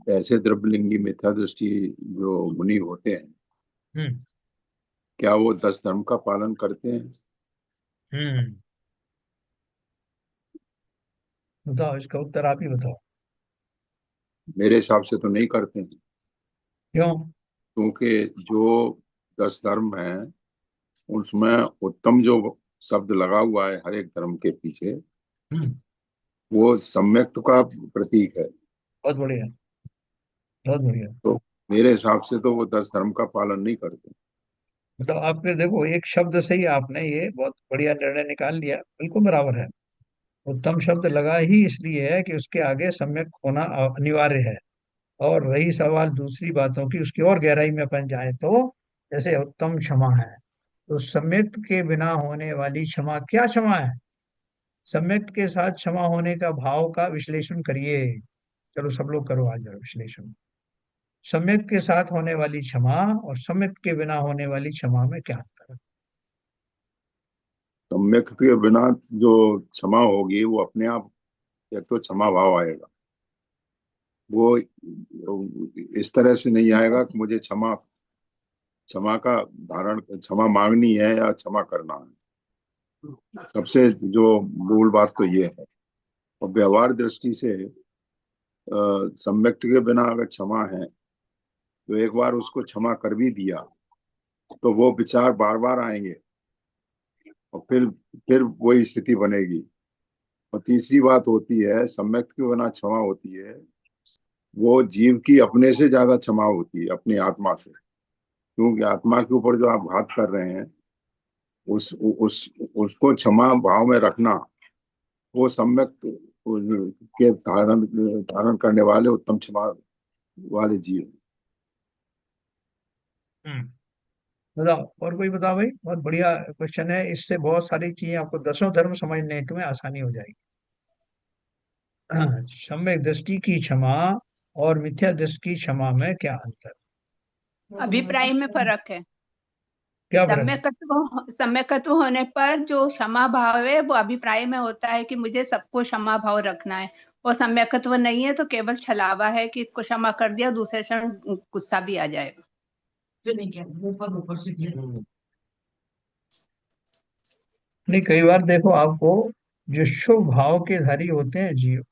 Speaker 3: ऐसे द्रव्यलिंगी मिथ्या दृष्टि जो मुनि होते हैं,
Speaker 1: हम्म।
Speaker 3: क्या वो 10 धर्म का पालन करते हैं?
Speaker 1: हम्म। बताओ, इसका उत्तर आप ही बताओ।
Speaker 3: मेरे हिसाब से तो नहीं करते हैं,
Speaker 1: क्यों?
Speaker 3: क्योंकि जो 10 धर्म हैं उसमें उत्तम जो शब्द लगा हुआ है हर एक धर्म के पीछे,
Speaker 1: हम्म।
Speaker 3: वो सम्यक्त का प्रतीक है।
Speaker 1: बहुत बढ़िया। बहुत बढ़िया।
Speaker 3: तो मेरे हिसाब से तो वो 10 धर्म का पालन नहीं करते।
Speaker 1: मतलब आपने देखो एक शब्द से ही आपने ये बहुत बढ़िया निर्णय निकाल लिया, बिल्कुल बराबर है। उत्तम शब्द लगा ही इसलिए है कि उसके आगे सम्यक होना अनिवार्य है। और रही सवाल दूसरी बातों की, उसकी और गहराई में अपन जाए तो जैसे उत्तम क्षमा है, तो सम्यक के बिना होने वाली क्षमा क्या क्षमा है? सम्यक के साथ क्षमा होने का भाव का विश्लेषण करिए। चलो सब लोग करो आज जरा विश्लेषण। सम्यक के साथ होने वाली क्षमा और सम्यक के बिना होने वाली क्षमा में क्या अंतर है?
Speaker 3: सम्यक के बिना जो क्षमा होगी वो अपने आप एक तो क्षमा भाव आएगा। वो इस तरह से नहीं आएगा कि मुझे क्षमा क्षमा का धारण क्षमा मांगनी है या क्षमा करना है। सबसे जो मूल बात तो ये है। और व्यवहार दृष्टि से सम्यक के बिना अगर क्षमा है तो एक बार उसको क्षमा कर भी दिया तो वो विचार बार बार आएंगे और फिर वही स्थिति बनेगी। और तीसरी बात होती है सम्यक के बिना क्षमा होती है, वो जीव की अपने से ज्यादा क्षमा होती है अपनी आत्मा से। क्योंकि आत्मा के ऊपर जो आप घात कर रहे हैं उस उसको क्षमा भाव में रखना, वो सम्यक के धारण धारण करने वाले उत्तम क्षमा वाले जीव।
Speaker 1: हम्म। बताओ और कोई बताओ भाई, बहुत बढ़िया क्वेश्चन है, इससे बहुत सारी चीजें आपको दसों धर्म समझने में आसानी हो जाएगी। सम्यक दृष्टि की क्षमा और मिथ्या दृष्टि की क्षमा में क्या अंतर?
Speaker 4: अभिप्राय में फर्क है।
Speaker 1: क्या फर्क है?
Speaker 4: सम्यकत्व होने पर जो क्षमा भाव है वो अभिप्राय में होता है कि मुझे सबको क्षमा भाव रखना है। और सम्यकत्व नहीं है तो केवल छलावा है कि इसको क्षमा कर दिया, दूसरे क्षण गुस्सा भी आ जाएगा।
Speaker 1: नहीं, कई बार देखो आपको, जो शुभ भाव के धारी होते हैं जीव,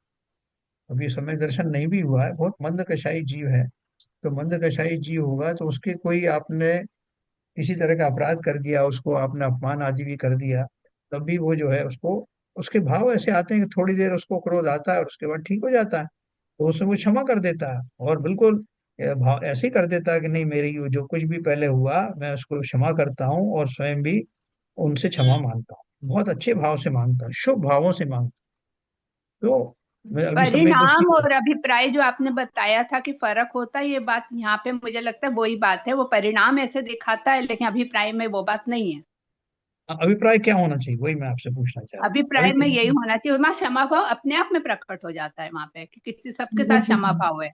Speaker 1: अभी समय दर्शन नहीं भी हुआ है, बहुत मंद कषाई जीव है। तो मंद कषाई जीव होगा तो उसके कोई आपने किसी तरह का अपराध कर दिया, उसको आपने अपमान आदि भी कर दिया, तब भी वो जो है उसको, उसके भाव ऐसे आते हैं कि थोड़ी देर उसको क्रोध आता है और उसके बाद ठीक हो जाता है। तो उसमें वो क्षमा कर देता है और बिल्कुल भाव ऐसे ही कर देता है कि नहीं, मेरी जो कुछ भी पहले हुआ मैं उसको क्षमा करता हूँ और स्वयं भी उनसे क्षमा मांगता हूँ, बहुत अच्छे भाव से मांगता हूँ, शुभ भावों से मांगता हूँ। तो मैं अभी सम्यक दृष्टि।
Speaker 4: परिणाम और अभिप्राय जो आपने बताया था कि फर्क होता है, ये बात यहाँ पे मुझे लगता है वही बात है। वो परिणाम ऐसे दिखाता है लेकिन अभिप्राय में वो बात नहीं है।
Speaker 1: अभिप्राय क्या होना चाहिए, वही मैं आपसे पूछना चाह रहा
Speaker 4: अभिप्राय
Speaker 1: हूँ
Speaker 4: में यही
Speaker 1: अभी।
Speaker 4: होना चाहिए, वहां क्षमा भाव अपने आप में प्रकट हो जाता है वहां पे कि किसी सबके साथ क्षमा भाव है।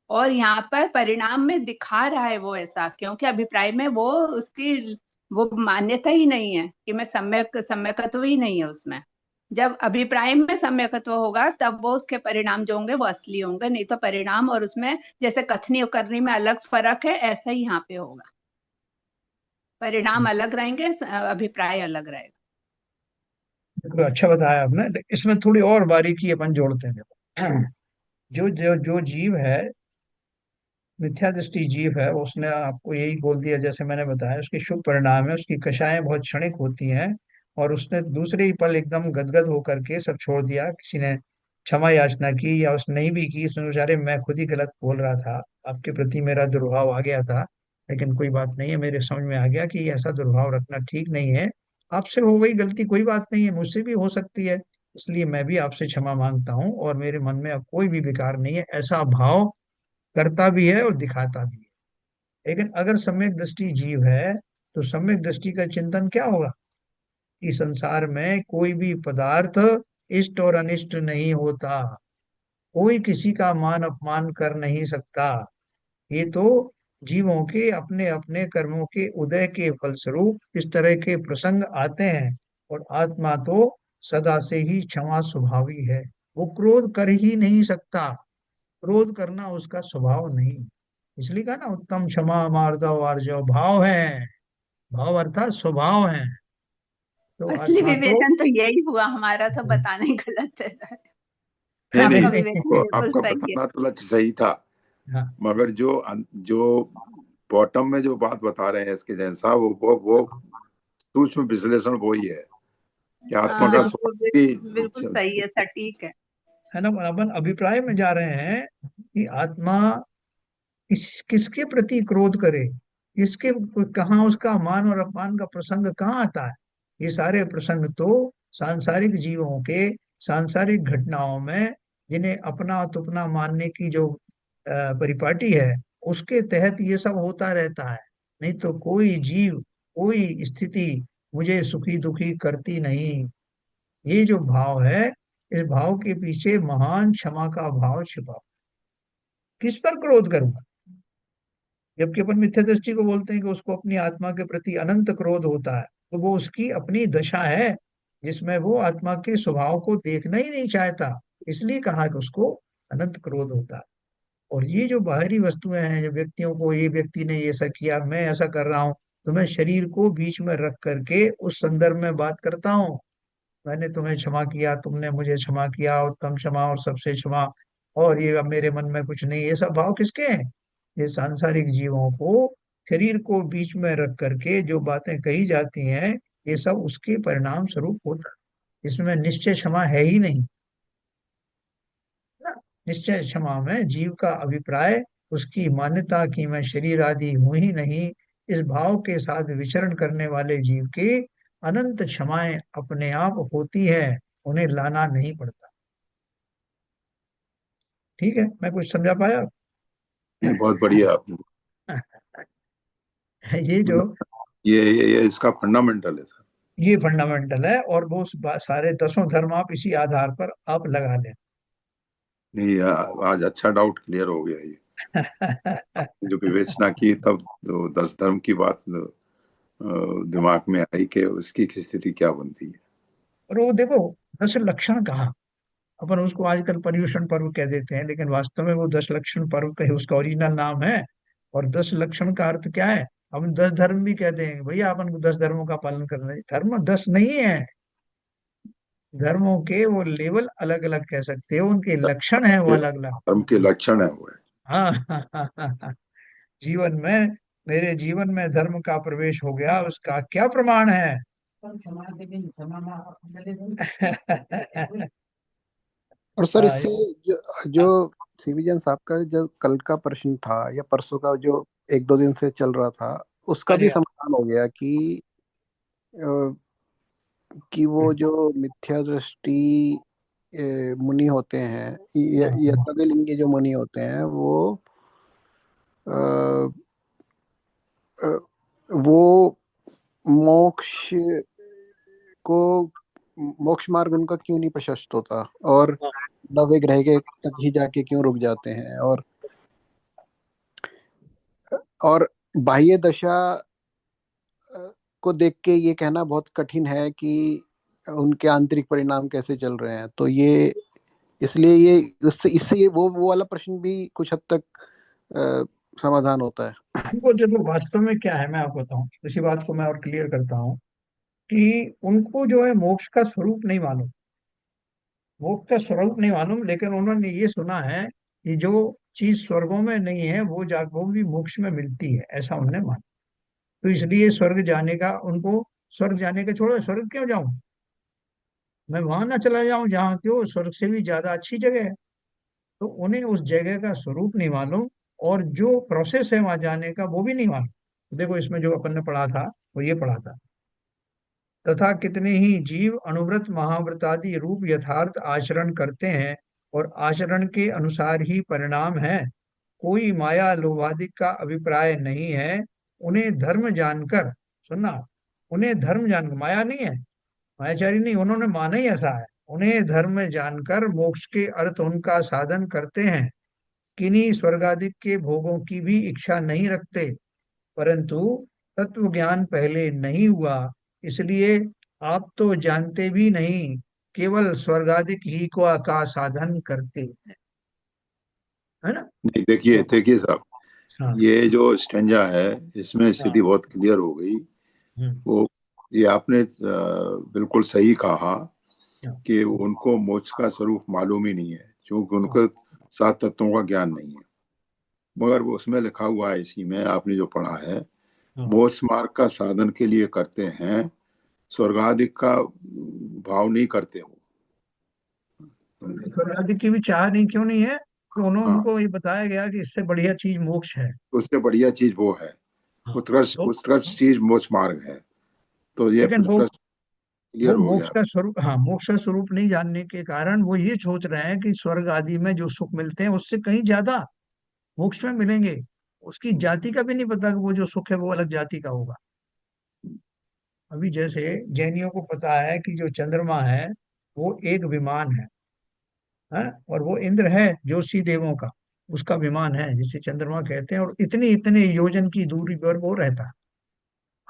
Speaker 4: और यहाँ पर परिणाम में दिखा रहा है वो ऐसा, क्योंकि अभिप्राय में वो उसकी वो मान्यता ही नहीं है कि मैं सम्यकत्व ही नहीं है उसमें। जब अभिप्राय में सम्यकत्व होगा तब वो उसके परिणाम जो होंगे वो असली होंगे, नहीं तो परिणाम और उसमें जैसे कथनी और करनी में अलग फर्क है, ऐसा ही यहाँ पे होगा। परिणाम अलग रहेंगे, अभिप्राय अलग रहेगा।
Speaker 1: देखो, अच्छा बताया आपने, इसमें थोड़ी और बारीकी अपन जोड़ते हैं। देखो, जो जो जो जीव है, मिथ्या दृष्टि जीव है, उसने आपको यही बोल दिया जैसे मैंने बताया, उसके शुभ परिणाम है, उसकी कषाएं बहुत क्षणिक होती हैं। और उसने दूसरे ही पल एकदम गदगद होकर के सब छोड़ दिया, किसी ने क्षमा याचना की या उसने नहीं भी की, उसने बेचारे मैं खुद ही गलत बोल रहा था, आपके प्रति मेरा दुर्भाव आ गया था, लेकिन कोई बात नहीं है, मेरे समझ में आ गया कि ऐसा दुर्भाव रखना ठीक नहीं है। आपसे हो गई गलती, कोई बात नहीं है, मुझसे भी हो सकती है, इसलिए मैं भी आपसे क्षमा मांगता हूँ और मेरे मन में अब कोई भी विकार नहीं है, ऐसा भाव करता भी है और दिखाता भी है। लेकिन अगर सम्यक दृष्टि जीव है, तो सम्यक दृष्टि का चिंतन क्या होगा कि संसार में कोई भी पदार्थ इष्ट और अनिष्ट नहीं होता, कोई किसी का मान अपमान कर नहीं सकता। ये तो जीवों के अपने अपने कर्मों के उदय के फलस्वरूप इस तरह के प्रसंग आते हैं। और आत्मा तो सदा से ही क्षमा स्वभावी है, वो क्रोध कर ही नहीं सकता, क्रोध करना उसका स्वभाव नहीं। इसलिए कहा ना, उत्तम क्षमा मार्दव आर्जव भाव है, भाव अर्थात स्वभाव है। तो
Speaker 4: असली
Speaker 1: आत्मा तो
Speaker 4: विवेचन तो यही हुआ हमारा, तो बताना ही गलत है।
Speaker 3: नहीं
Speaker 1: नहीं
Speaker 4: आपका
Speaker 3: नहीं,
Speaker 1: नहीं।
Speaker 4: विवेचन
Speaker 3: वो
Speaker 4: बिल्कुल
Speaker 3: आपका
Speaker 4: सही है।
Speaker 3: बताना तो लक्ष्य सही था।
Speaker 1: हाँ
Speaker 3: मगर जो बॉटम में जो बात बता रहे हैं इसके जैसा वो सूक्ष्म विश्लेषण वो ही है कि आत्मा का
Speaker 1: देखो,
Speaker 4: वो
Speaker 3: स्वभाव भी
Speaker 4: बिल्कुल सही है, सटीक है।
Speaker 1: है ना, अपन अभिप्राय में जा रहे हैं कि आत्मा किसके प्रति क्रोध करे, किसके, कहाँ उसका मान और अपमान का प्रसंग कहाँ आता है? ये सारे प्रसंग तो सांसारिक जीवों के सांसारिक घटनाओं में, जिन्हें अपना तुपना मानने की जो परिपाटी है, उसके तहत ये सब होता रहता है। नहीं तो कोई जीव, कोई स्थिति मुझे सुखी दुखी करती नहीं। ये जो भाव है, इस भाव के पीछे महान क्षमा का भाव छिपा। किस पर क्रोध करूंगा? जबकि अपन मिथ्या दृष्टि को बोलते हैं कि उसको अपनी आत्मा के प्रति अनंत क्रोध होता है, तो वो उसकी अपनी दशा है, जिसमें वो आत्मा के स्वभाव को देखना ही नहीं चाहता। इसलिए कहा कि उसको अनंत क्रोध होता है। और ये जो बाहरी वस्तुएं हैं, जो व्यक्तियों को, ये व्यक्ति ने ऐसा किया, मैं ऐसा कर रहा हूँ, तो मैं शरीर को बीच में रख करके उस संदर्भ में बात करता हूँ। मैंने तुम्हें क्षमा किया, तुमने मुझे क्षमा किया, उत्तम क्षमा और सबसे क्षमा, और ये अब मेरे मन में कुछ नहीं, ये सब भाव किसके हैं? ये सांसारिक जीवों को शरीर को बीच में रख करके जो बातें कही जाती हैं, ये सब उसके परिणाम स्वरूप होता है। इसमें निश्चय क्षमा है ही नहीं ना। निश्चय क्षमा में जीव का अभिप्राय, उसकी मान्यता कि मैं शरीर आदि हूं ही नहीं, इस भाव के साथ विचरण करने वाले जीव के अनंत क्षमाएं अपने आप होती है, उन्हें लाना नहीं पड़ता। ठीक है, मैं कुछ समझा पाया?
Speaker 3: नहीं, बहुत बढ़िया आपने,
Speaker 1: ये जो,
Speaker 3: मतलब ये इसका फंडामेंटल है सर।
Speaker 1: ये फंडामेंटल है, और वो सारे दसों धर्म आप इसी आधार पर आप लगा लें।
Speaker 3: नहीं, आज अच्छा डाउट क्लियर हो गया ये। जो विवेचना की तब तो 10 धर्म की बात दिमाग में आई कि उसकी स्थिति क्या बनती है।
Speaker 1: और वो देखो, दस लक्षण कहा, अपन उसको आजकल पर्युषण पर्व कह देते हैं, लेकिन वास्तव में वो दस लक्षण पर्व का ही उसका ओरिजिनल नाम है। और दस लक्षण का अर्थ क्या है? हम दस धर्म भी कहते हैं, भैया अपन को 10 धर्मों का पालन करना है। धर्म 10 नहीं है, धर्मों के वो लेवल अलग अलग कह सकते हो, उनके लक्षण है वो
Speaker 3: ये
Speaker 1: अलग अलग।
Speaker 3: धर्म के लक्षण है वो है।
Speaker 1: हाँ, हाँ, हाँ, हाँ, हाँ। जीवन में, मेरे जीवन में धर्म का प्रवेश हो गया, उसका क्या प्रमाण है?
Speaker 5: और सर
Speaker 1: हाँ,
Speaker 5: इससे जो सीबीजन साहब का जो कल का प्रश्न था या परसों का जो एक दो दिन से चल रहा था, उसका भी
Speaker 1: चलिए।
Speaker 5: समाधान हो गया कि वो जो मिथ्या दृष्टि मुनि होते हैं या तविलिंगी जो मुनि होते हैं, अ, अ, वो मोक्ष को मोक्ष मार्ग उनका क्यों नहीं प्रशस्त होता, और नवे ग्रह के तक ही जाके क्यों रुक जाते हैं, और बाह्य दशा को देख के ये कहना बहुत कठिन है कि उनके आंतरिक परिणाम कैसे चल रहे हैं। तो ये इसलिए ये उससे इससे ये वो वाला प्रश्न भी कुछ हद तक समाधान होता है।
Speaker 1: उनको देखो, वास्तव में क्या है मैं आपको बताऊं, इसी बात को मैं और क्लियर करता हूँ कि उनको जो है मोक्ष का स्वरूप नहीं मालूम। मोक्ष का स्वरूप नहीं मालूम, लेकिन उन्होंने ये सुना है कि जो चीज स्वर्गों में नहीं है वो भी मोक्ष में मिलती है, ऐसा उन्होंने माना। तो इसलिए स्वर्ग जाने का उनको, स्वर्ग जाने का छोड़ो, स्वर्ग क्यों जाऊं, मैं वहां ना चला जाऊं जहाँ क्यों स्वर्ग से भी ज्यादा अच्छी जगह है। तो उन्हें उस जगह का स्वरूप नहीं मालूम, और जो प्रोसेस है वहां जाने का वो भी नहीं मालूम। देखो, इसमें जो अपन ने पढ़ा था वो ये पढ़ा था, तथा कितने ही जीव अणुव्रत महाव्रत आदि रूप यथार्थ आचरण करते हैं, और आचरण के अनुसार ही परिणाम है। कोई माया लोभादिक का अभिप्राय नहीं है। उन्हें धर्म जानकर, सुनना, उन्हें धर्म जानकर, माया नहीं है, मायाचारी नहीं, उन्होंने माना ही ऐसा है। उन्हें धर्म जानकर मोक्ष के अर्थ उनका साधन करते हैं, किन्हीं स्वर्गादिक के भोगों की भी इच्छा नहीं रखते। परंतु तत्व ज्ञान पहले नहीं हुआ, इसलिए आप तो जानते भी नहीं, केवल स्वर्गादिक ही को का साधन करते हैं। है ना?
Speaker 3: नहीं, देखिए
Speaker 1: तो
Speaker 3: देखिए साहब,
Speaker 1: हाँ।
Speaker 3: ये जो स्टेंजा है इसमें
Speaker 1: हाँ।
Speaker 3: स्थिति बहुत क्लियर हो गई।
Speaker 1: हम्म।
Speaker 3: वो ये आपने बिल्कुल सही कहा
Speaker 1: हाँ।
Speaker 3: कि उनको मोक्ष का स्वरूप मालूम ही नहीं है, क्योंकि
Speaker 1: हाँ।
Speaker 3: उनको 7 तत्वों का ज्ञान नहीं है। मगर वो उसमें लिखा हुआ है, इसी में आपने जो पढ़ा है,
Speaker 1: हाँ।
Speaker 3: मोक्ष मार्ग का साधन के लिए करते हैं, स्वर्गादिक का भाव नहीं करते हो।
Speaker 1: स्वर्गादिक की भी चाह नहीं, क्यों नहीं है? तो उन्होंने
Speaker 3: हाँ,
Speaker 1: उनको ये बताया गया कि इससे बढ़िया चीज मोक्ष है।
Speaker 3: उससे बढ़िया चीज वो है।
Speaker 1: हाँ।
Speaker 3: उत्कृष्ट
Speaker 1: तो
Speaker 3: उत्कृष्ट चीज मोक्ष मार्ग है। तो ये
Speaker 1: लेकिन वो
Speaker 3: प्रश्न क्लियर
Speaker 1: वो
Speaker 3: हो
Speaker 1: मोक्ष
Speaker 3: गया।
Speaker 1: का स्वरूप, हाँ, मोक्ष का स्वरूप नहीं जानने के कारण वो ये सोच रहे हैं कि स्वर्ग आदि में जो सुख मिलते हैं उससे कहीं ज्यादा मोक्ष में मिलेंगे। उसकी जाति का भी नहीं पता कि वो जो सुख है वो अलग जाति का होगा। अभी जैसे जैनियों को पता है कि जो चंद्रमा है वो एक विमान है, और वो इंद्र है ज्योतिषी देवों का, उसका विमान है जिसे चंद्रमा कहते हैं, और इतनी इतने योजन की दूरी पर वो रहता है।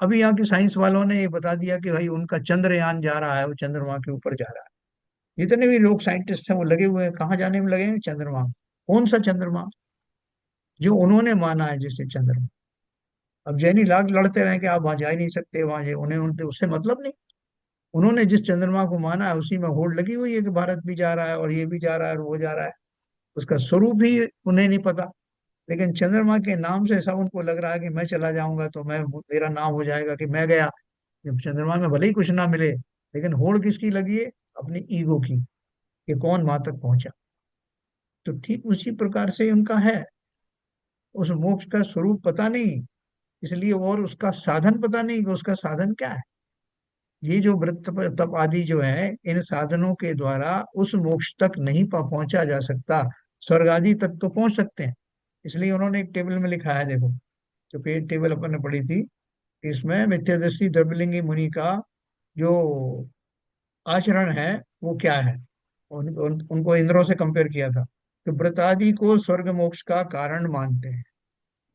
Speaker 1: अभी यहाँ के साइंस वालों ने ये बता दिया कि भाई उनका चंद्रयान जा रहा है, वो चंद्रमा के ऊपर जा रहा है। जितने भी लोग साइंटिस्ट हैं वो लगे हुए हैं, कहाँ जाने में लगे हैं? चंद्रमा में। कौन सा चंद्रमा? जो उन्होंने माना है जिसे चंद्रमा। अब जैनी लाख लड़ते रहे कि आप वहां जा ही नहीं सकते, वहां जाइए, उन्हें उनसे उससे मतलब नहीं। उन्होंने जिस चंद्रमा को माना है उसी में होड़ लगी हुई है कि भारत भी जा रहा है और ये भी जा रहा है और वो जा रहा है। उसका स्वरूप ही उन्हें नहीं पता। लेकिन चंद्रमा के नाम से ऐसा उनको लग रहा है कि मैं चला जाऊंगा तो मैं, मेरा नाम हो जाएगा कि मैं गया। जब चंद्रमा में भले ही कुछ ना मिले, लेकिन होड़ किसकी लगी है? अपनी ईगो की, कि कौन वहां तक पहुंचा। तो ठीक उसी प्रकार से उनका है। उस मोक्ष का स्वरूप पता नहीं, इसलिए, और उसका साधन पता नहीं कि उसका साधन क्या है। ये जो व्रत तप तप आदि जो है, इन साधनों के द्वारा उस मोक्ष तक नहीं पहुंचा जा सकता। स्वर्ग आदि तक तो पहुंच सकते हैं। इसलिए उन्होंने एक टेबल में लिखा है, देखो, जो पेज टेबल अपन ने पढ़ी थी, इसमें मिथ्यादृष्टि द्रविलिंगी मुनि का जो आचरण है वो क्या है। उनको इंद्रों से कंपेयर किया था। तो व्रत आदि को स्वर्ग मोक्ष का कारण मानते हैं,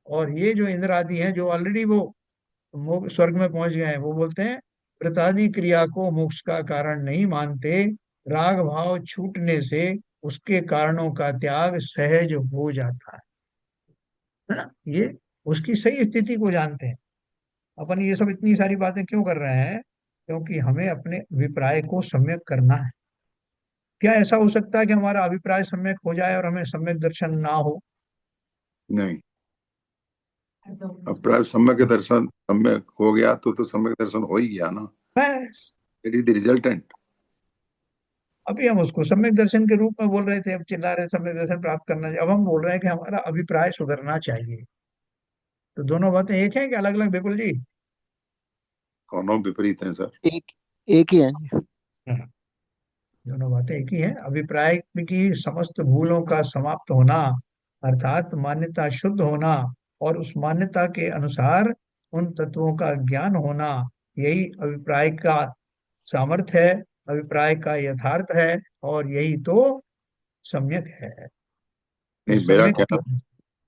Speaker 1: और ये जो इंद्र आदि हैं जो ऑलरेडी वो स्वर्ग में पहुंच गए हैं, वो बोलते हैं व्रतादि क्रिया को मोक्ष का कारण नहीं मानते। राग भाव छूटने से उसके कारणों का त्याग सहज हो जाता है ना। ये उसकी सही स्थिति को जानते हैं। अपन ये सब इतनी सारी बातें क्यों कर रहे हैं? क्योंकि हमें अपने अभिप्राय को सम्यक करना है। क्या ऐसा हो सकता है कि हमारा अभिप्राय सम्यक हो जाए और हमें सम्यक दर्शन ना हो?
Speaker 3: नहीं, अब प्राय सम्यक हो गया तो सम्यक दर्शन हो ही गया ना।
Speaker 1: बस।
Speaker 3: It is the resultant.
Speaker 1: अभी हम उसको सम्यक दर्शन के रूप में बोल रहे थे, अब चिल्ला रहे सम्यक दर्शन प्राप्त करना चाहिए। अब हम बोल रहे हैं कि हमारा अभिप्राय सुधरना चाहिए। तो दोनों बातें एक हैं कि अलग अलग, बिल्कुल जी?
Speaker 3: दोनों विपरीत हैं सर।
Speaker 5: एक एक ही है जी।
Speaker 1: हाँ, दोनों बातें एक ही हैं। अभिप्राय की समस्त भूलों का समाप्त होना, अर्थात मान्यता शुद्ध होना, और उस मान्यता के अनुसार उन तत्वों का ज्ञान होना, यही अभिप्राय का सामर्थ्य है, अभिप्राय का यथार्थ है, और यही तो सम्यक है।
Speaker 3: नहीं,
Speaker 1: इस
Speaker 3: मेरा
Speaker 1: सम्यक
Speaker 3: कहना
Speaker 1: को,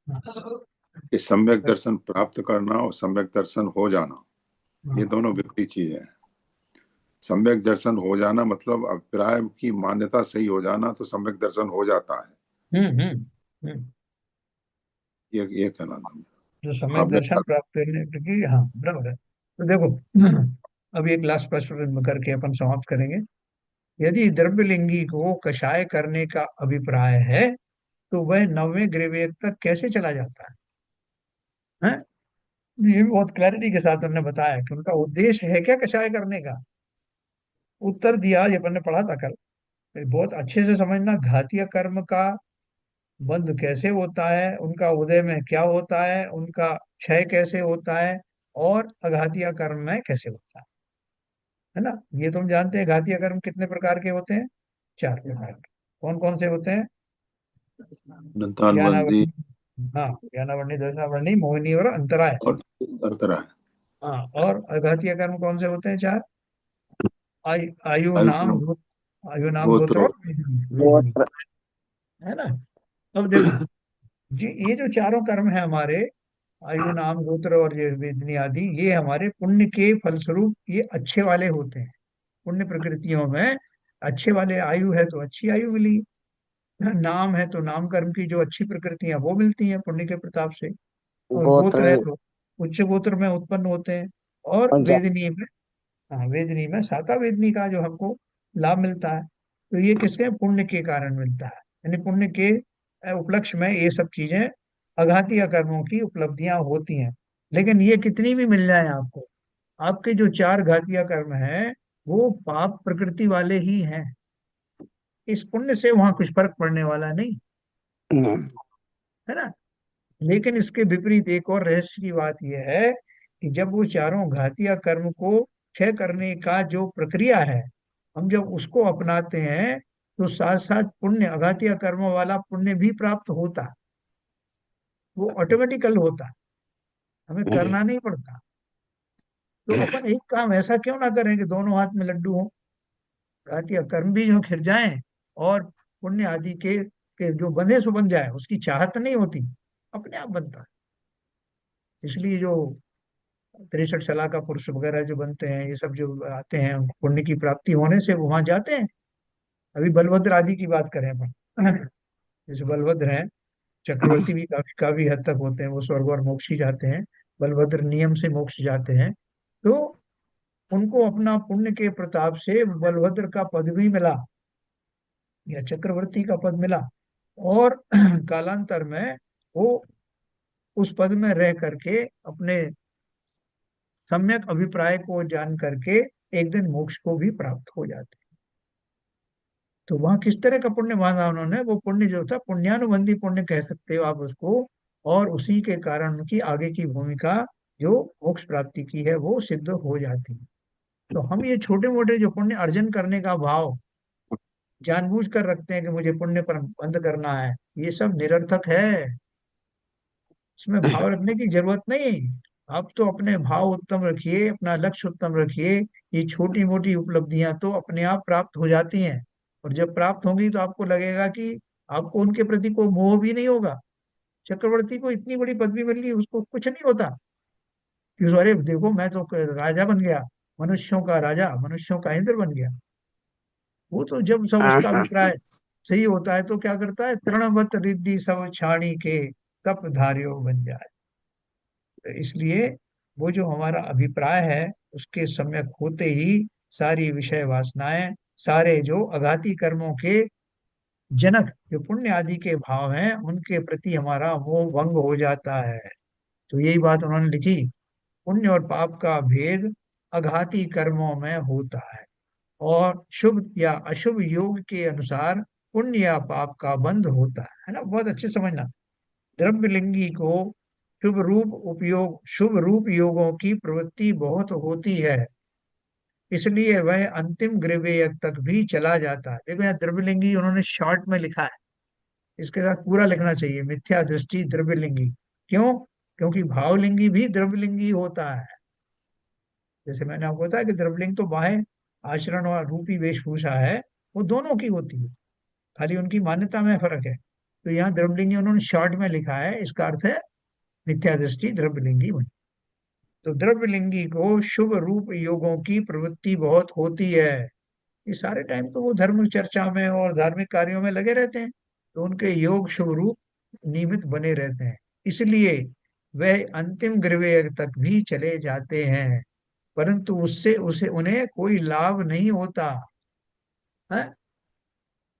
Speaker 1: हाँ,
Speaker 3: कि सम्यक दर्शन प्राप्त करना और सम्यक दर्शन हो जाना, ये
Speaker 1: हाँ,
Speaker 3: दोनों विपरीत चीजें हैं। सम्यक दर्शन हो जाना मतलब अभिप्राय की मान्यता सही हो जाना, तो सम्यक दर्शन हो जाता है।
Speaker 1: हम्म।
Speaker 3: ये कहना था मेरा।
Speaker 1: जो सम्यक
Speaker 3: आपने
Speaker 1: दर्शन प्राप्त करने की, हाँ, बराबर है। तो देखो, अभी एक लास्ट प्रश्न करके अपन समाप्त करेंगे। यदि द्रव्यलिंगी को कषाय करने का अभिप्राय है, तो वह नौवें ग्रीवेक तक कैसे चला जाता है? ये भी बहुत क्लैरिटी के साथ उन्होंने बताया कि उनका उद्देश्य है क्या कषाय करने का। उत्तर दिया, ये अपन ने पढ़ा था कल। बहुत अच्छे से समझना, घातीय कर्म का बंध कैसे होता है, उनका उदय में क्या होता है, उनका क्षय कैसे होता है, और अघातीय कर्म में कैसे होता है ना। ये तुम जानते हैं घातीय कर्म कितने प्रकार के होते हैं? 4 प्रकार के। कौन कौन से होते हैं?
Speaker 3: दंतानुबंधी
Speaker 1: ज्ञानावर्णी, हाँ, ज्ञानावर्णी, दशावर्णी, मोहिनी और अंतराय।
Speaker 3: और तरह है।
Speaker 1: हाँ, और अघातीय कर्म कौन से होते हैं? 4। आयु नाम
Speaker 3: आयु,
Speaker 1: आयु नाम गोत्र
Speaker 3: गोत्र।
Speaker 1: और वेदनी,
Speaker 2: वो
Speaker 1: वेदनी, है ना। अब देखो, ये जो चारों कर्म है हमारे, आयु नाम गोत्र और ये वेदनी आदि, ये हमारे पुण्य के फलस्वरूप ये अच्छे वाले होते हैं। पुण्य प्रकृतियों में अच्छे वाले, आयु है तो अच्छी आयु मिली, नाम है तो नाम कर्म की जो अच्छी प्रकृतियां वो मिलती हैं पुण्य के प्रताप से, और गोत्र है
Speaker 2: गोत्र
Speaker 1: तो उच्च गोत्र में उत्पन्न होते हैं। और
Speaker 2: और
Speaker 1: वेदनी में, हाँ, वेदनी में साता वेदनी का जो हमको लाभ मिलता है, तो ये किसके पुण्य के कारण मिलता है। यानी पुण्य के उपलक्ष्य में ये सब चीजें, अघातीय कर्मों की उपलब्धियां होती हैं। लेकिन ये कितनी भी मिल जाए आपको, आपके जो 4 घातीय कर्म हैं वो पाप प्रकृति वाले ही हैं। इस पुण्य से वहां कुछ फर्क पड़ने वाला नहीं। है ना। लेकिन इसके विपरीत एक और रहस्य की बात यह है कि जब वो चारों घातिया कर्म को क्षय करने का जो प्रक्रिया है, हम जब उसको अपनाते हैं तो साथ साथ पुण्य, अघातिया कर्म वाला पुण्य भी प्राप्त होता, वो ऑटोमेटिकल होता, हमें करना नहीं पड़ता। तो अपन एक काम ऐसा क्यों ना करें कि दोनों हाथ में लड्डू हो, घातिया कर्म भी जो खिर जाएं और पुण्य आदि के जो बंधे सो बन जाए, उसकी चाहत नहीं होती, अपने आप बनता है। इसलिए जो 63 साल का पुरुष वगैरह जो बनते हैं, ये सब जो आते हैं, उनको पुण्य की प्राप्ति होने से वो वहां जाते हैं। अभी बलभद्र आदि की बात करें अपन, जैसे बलभद्र हैं, चक्रवर्ती भी काफी हद तक होते हैं, वो स्वर्ग और मोक्ष ही जाते हैं। बलभद्र नियम से मोक्ष जाते हैं। तो उनको अपना पुण्य के प्रताप से बलभद्र का पद भी मिला, या चक्रवर्ती का पद मिला। और कालांतर में वो उस पद में रह करके अपने सम्यक अभिप्राय को जान करके एक दिन मोक्ष को भी प्राप्त हो जाते हैं। तो वहां किस तरह का पुण्य माना उन्होंने, वो पुण्य जो था पुण्यानुबंधी पुण्य कह सकते हो आप उसको, और उसी के कारण उनकी आगे की भूमिका जो मोक्ष प्राप्ति की है वो सिद्ध हो जाती है। तो हम ये छोटे मोटे जो पुण्य अर्जन करने का भाव जानबूझकर रखते हैं कि मुझे पुण्य पर बंद करना है, ये सब निरर्थक है। इसमें भाव रखने की जरूरत नहीं। आप तो अपने भाव उत्तम रखिए, अपना लक्ष्य उत्तम रखिए। ये छोटी मोटी उपलब्धियां तो अपने आप प्राप्त हो जाती हैं, और जब प्राप्त होंगी तो आपको लगेगा कि आपको उनके प्रति कोई मोह भी नहीं होगा। चक्रवर्ती को इतनी बड़ी पदवी मिल गई, उसको कुछ नहीं होता कि अरे देखो मैं तो राजा बन गया, मनुष्यों का राजा, मनुष्यों का इंद्र बन गया। वो तो जब सब उसका अभिप्राय सही होता है तो क्या करता है, तृणवत रिद्धि सब छाणी के तप धार्यो बन जाए। तो इसलिए वो जो हमारा अभिप्राय है उसके सम्यक होते ही सारी विषय वासनाएं, सारे जो अघाती कर्मों के जनक जो पुण्य आदि के भाव हैं, उनके प्रति हमारा मोह भंग हो जाता है। तो यही बात उन्होंने लिखी, पुण्य और पाप का भेद अघाती कर्मों में होता है, और शुभ या अशुभ योग के अनुसार पुण्य या पाप का बंध होता है ना। बहुत अच्छे समझना, द्रव्यलिंगी को शुभ रूप योगों की प्रवृत्ति बहुत होती है, इसलिए वह अंतिम ग्रव्य तक भी चला जाता है। देखो यहाँ द्रव्यलिंगी उन्होंने शॉर्ट में लिखा है, इसके साथ पूरा लिखना चाहिए, मिथ्या दृष्टि द्रव्यलिंगी। क्यों? क्योंकि भावलिंगी भी द्रव्यलिंगी होता है। जैसे मैंने आपको बताया कि द्रव्यलिंग तो बाह्य आचरण और रूपी वेशभूषा है, वो दोनों की होती है, खाली उनकी मान्यता में फर्क है। तो यहाँ द्रव्यलिंगी उन्होंने शॉर्ट में लिखा है, इसका अर्थ है मिथ्या दृष्टि द्रव्यलिंगी बनी। तो द्रव्यलिंगी को शुभ रूप योगों की प्रवृत्ति बहुत होती है। ये सारे टाइम तो वो धर्म चर्चा में और धार्मिक कार्यों में लगे रहते हैं, तो उनके योग शुभ रूप नियमित बने रहते हैं, इसलिए वह अंतिम ग्रव्य तक भी चले जाते हैं, परंतु उससे उसे उन्हें कोई लाभ नहीं होता है।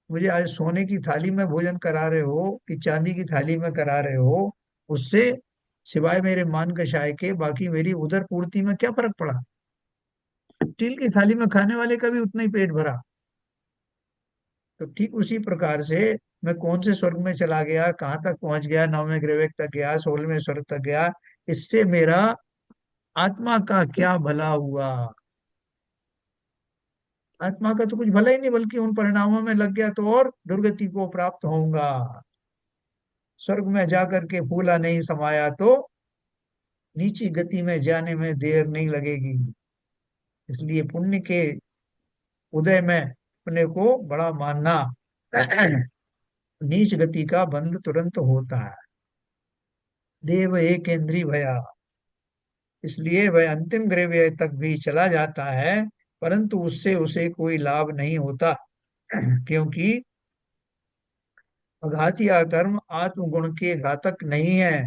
Speaker 1: मुझे आज सोने की थाली में भोजन करा रहे हो कि चांदी की थाली में करा रहे हो, उससे सिवाय मेरे मान कषाय के बाकी मेरी उदर पूर्ति में क्या फर्क पड़ा। स्टील की थाली में खाने वाले का भी उतना ही पेट भरा। तो ठीक उसी प्रकार से मैं कौन से स्वर्ग में चला गया, कहाँ तक पहुंच गया, 9वें ग्रह तक गया, 16वें स्वर्ग तक गया, इससे मेरा आत्मा का क्या भला हुआ। आत्मा का तो कुछ भला ही नहीं, बल्कि उन परिणामों में लग गया तो और दुर्गति को प्राप्त होऊंगा। स्वर्ग में जाकर के फूला नहीं समाया तो नीची गति में जाने में देर नहीं लगेगी। इसलिए पुण्य के उदय में अपने को बड़ा मानना, नीच गति का बंध तुरंत होता है। देव एक इंद्री भया, इसलिए वह अंतिम ग्रव्य तक भी चला जाता है, परंतु उससे उसे कोई लाभ नहीं होता, क्योंकि अघाती कर्म आत्मगुण के घातक नहीं है।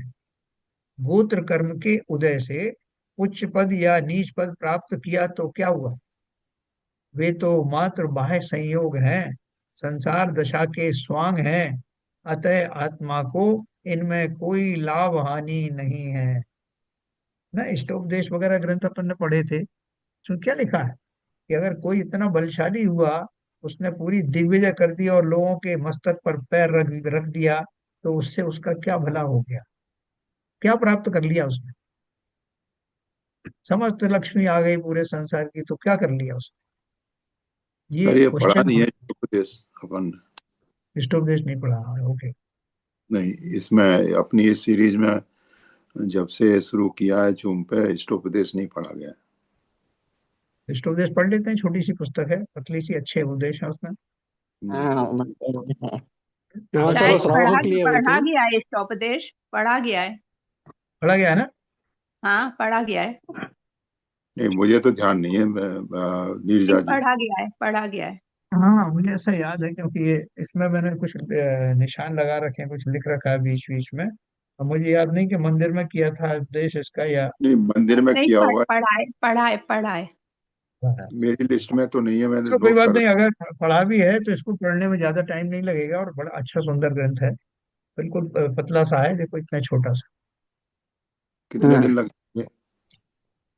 Speaker 1: गोत्र कर्म के उदय से उच्च पद या नीच पद प्राप्त किया तो क्या हुआ, वे तो मात्र बाह्य संयोग हैं, संसार दशा के स्वांग हैं, अतः आत्मा को इनमें कोई लाभ हानि नहीं है ना। इष्टोपदेश वगैरह ग्रंथ अपन ने पढ़े थे, उसमें क्या लिखा है कि अगर कोई इतना बलशाली हुआ, उसने पूरी दिग्विजय कर दी और लोगों के मस्तक पर पैर रख रख दिया, तो उससे उसका क्या भला हो गया, क्या प्राप्त कर लिया उसने? समस्त लक्ष्मी आ गई पूरे संसार की, तो क्या कर लिया उसने? ये
Speaker 3: अरे ये पढ़ा
Speaker 1: क्वेश्चन
Speaker 3: नहीं है
Speaker 1: हम।
Speaker 3: उपदेश अपन।
Speaker 1: स्टोपदेश नहीं पढ़ा, ओके।
Speaker 3: नहीं, इसमें अपनी इस सीरीज में जब से शुरू किया है चूम पे, इष्टोपदेश नहीं पढ़ा गया।
Speaker 1: स्टोपदेश पढ़ लेते हैं, छोटी सी पुस्तक है, पतली सी, अच्छे उपदेश है उसमें।
Speaker 3: नहीं,
Speaker 2: हाँ मतलब है।
Speaker 5: हाँ
Speaker 1: बस
Speaker 5: चलो
Speaker 4: शायद
Speaker 1: वो
Speaker 5: श्रावक के लिए बोलते
Speaker 4: पढ़ा
Speaker 5: हैं।
Speaker 4: गया है इष्टोपदेश, पढ़ा गया है।
Speaker 1: पढ़ा गया है ना?
Speaker 4: हाँ पढ़ा गया है।
Speaker 3: नहीं, मुझे तो ध्यान नहीं है। नीरजा
Speaker 4: नहीं
Speaker 3: जी।
Speaker 4: पढ़ा गया है, पढ़ा गया है।
Speaker 1: हाँ, मुझे ऐसा याद है, क्योंकि ये इसमें मैंने कुछ निशान लगा रखे हैं, कुछ लिख रखा है बीच बीच में। और मुझे याद नहीं कि मंदिर में किया था उपदेश इसका या।
Speaker 3: नहीं, मंदिर में
Speaker 4: नहीं
Speaker 3: किया होगा।
Speaker 4: पढ़ा है, पढ़ा है, पढ़ा है।
Speaker 3: मेरी लिस्ट में तो नहीं है, मैंने
Speaker 1: तो कोई
Speaker 3: नोट
Speaker 1: बात
Speaker 3: कर।
Speaker 1: नहीं, अगर पढ़ा भी है तो इसको पढ़ने में ज्यादा टाइम नहीं लगेगा, और बड़ा अच्छा सुंदर ग्रंथ है। बिल्कुल पतला सा है, देखो इतना छोटा सा।
Speaker 3: कितने दिन
Speaker 2: हाँ
Speaker 3: लगे?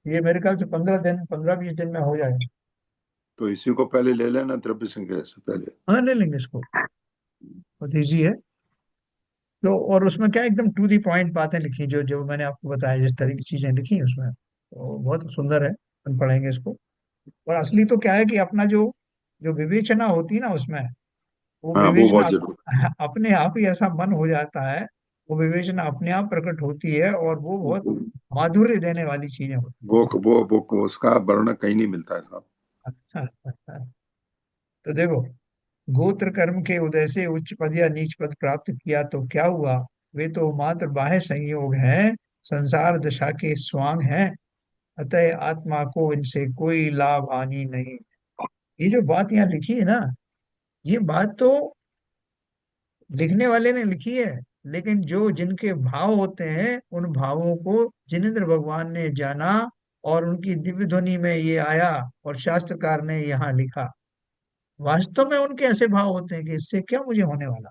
Speaker 1: ये मेरे ख्याल से 15 दिन, 15-20 दिन में हो जाएगा।
Speaker 3: तो इसी को पहले ले लेना, द्रव्य संग्रह से पहले।
Speaker 1: हाँ, ले लेंगे इसको, बहुत ईजी है। तो और उसमें क्या एकदम टू दी पॉइंट बातें लिखी, जो जो मैंने आपको बताया, जिस तरह की चीजें लिखी हैं उसमें, तो बहुत सुंदर है। हम पढ़ेंगे इसको। और असली तो क्या है कि अपना जो जो विवेचना होती है ना उसमें, वो
Speaker 3: हाँ, वो
Speaker 1: विवेचना
Speaker 3: बहुत जरूरी।
Speaker 1: अपने आप ही ऐसा मन हो जाता है। वो विवेचना अपने आप प्रकट होती है, और वो बहुत माधुर्य देने वाली चीजें होती
Speaker 3: वो उसका वर्ण कहीं नहीं मिलता है साहब।
Speaker 1: हैं। तो देखो, गोत्र कर्म के उदय से उच्च पद या नीच पद प्राप्त किया तो क्या हुआ? वे तो मात्र बाह्य संयोग हैं, संसार दशा के स्वांग हैं। अतः आत्मा को इनसे कोई लाभ हानि नहीं। ये जो बात यहाँ लिखी है ना, ये बात तो लिखने वाले ने लिखी है, लेकिन जो जिनके भाव होते हैं, उन भावों को जिनेंद्र भगवान ने जाना, और उनकी दिव्य ध्वनि में ये आया, और शास्त्रकार ने यहाँ लिखा। वास्तव में उनके ऐसे भाव होते हैं कि इससे क्या मुझे होने वाला।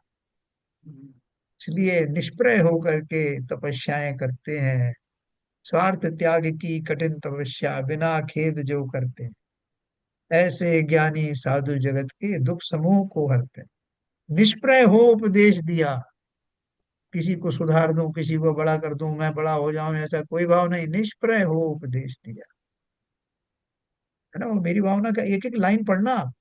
Speaker 1: इसलिए निष्प्रय होकर के तपस्याएं करते हैं। स्वार्थ त्याग की कठिन तपस्या बिना खेद जो करते हैं, ऐसे ज्ञानी साधु जगत के दुख समूह को हरते हैं। निष्प्रय हो उपदेश दिया, किसी को सुधार दूं, किसी को बड़ा कर दूं, मैं बड़ा हो जाऊं, ऐसा कोई भाव नहीं। निष्प्रय हो उपदेश दिया, है ना? वो मेरी भावना का एक एक लाइन पढ़ना आप।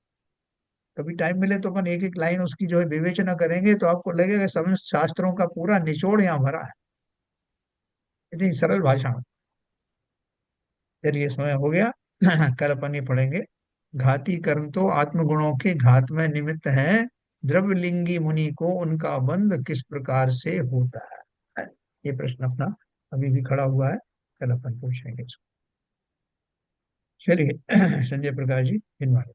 Speaker 1: कभी टाइम मिले तो अपन एक एक लाइन उसकी जो है विवेचना करेंगे, तो आपको लगेगा समस्त शास्त्रों का पूरा निचोड़ यहाँ भरा है, इतनी सरल भाषा में। चलिए, समय हो गया। कल अपन ये पढ़ेंगे। घाती कर्म तो आत्मगुणों के घात में निमित्त हैं, द्रव्यलिंगी मुनि को उनका बंध किस प्रकार से होता है? ये प्रश्न अपना अभी भी खड़ा हुआ है, कल अपन पूछेंगे इसको। चलिए, संजय प्रकाश जी, धन्यवाद।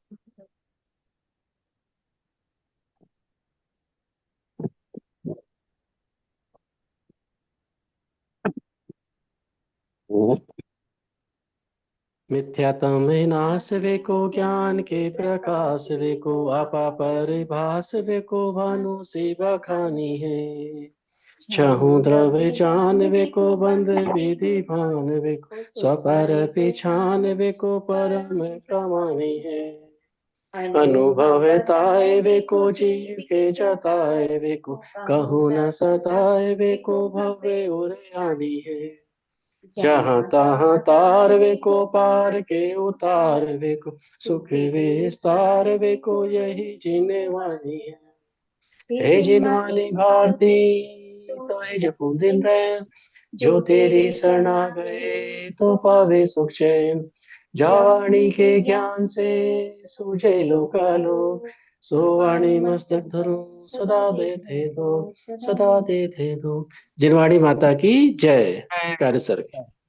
Speaker 6: मिथ्यातम नाश वे को ज्ञान के प्रकाश वे को आपा परिभाष वे को भानु से बखानी है। छहु द्रव्य जान वे को बंद विधि भान वे को स्वपर पिछान वे को परम प्रमाणी है। अनुभवताए वे को जीव के जताए वे को कहु न सताए वे को भव्य उरयानी है। जहाँ तहाँ तार वे को पार के उतार वे को सुख विस्तार वे को यही जीने वाली है। हे जिन वाली भारती तो है जपू दिन रैन, जो तेरी शरणा गए तो पावे सुख चैन। जावाणी के ज्ञान से सूझे लोकालो, सो वाणी मस्तक धरो सदा देते दो, सदा देते दो। जिनवाणी माता की जय। कार्य सर।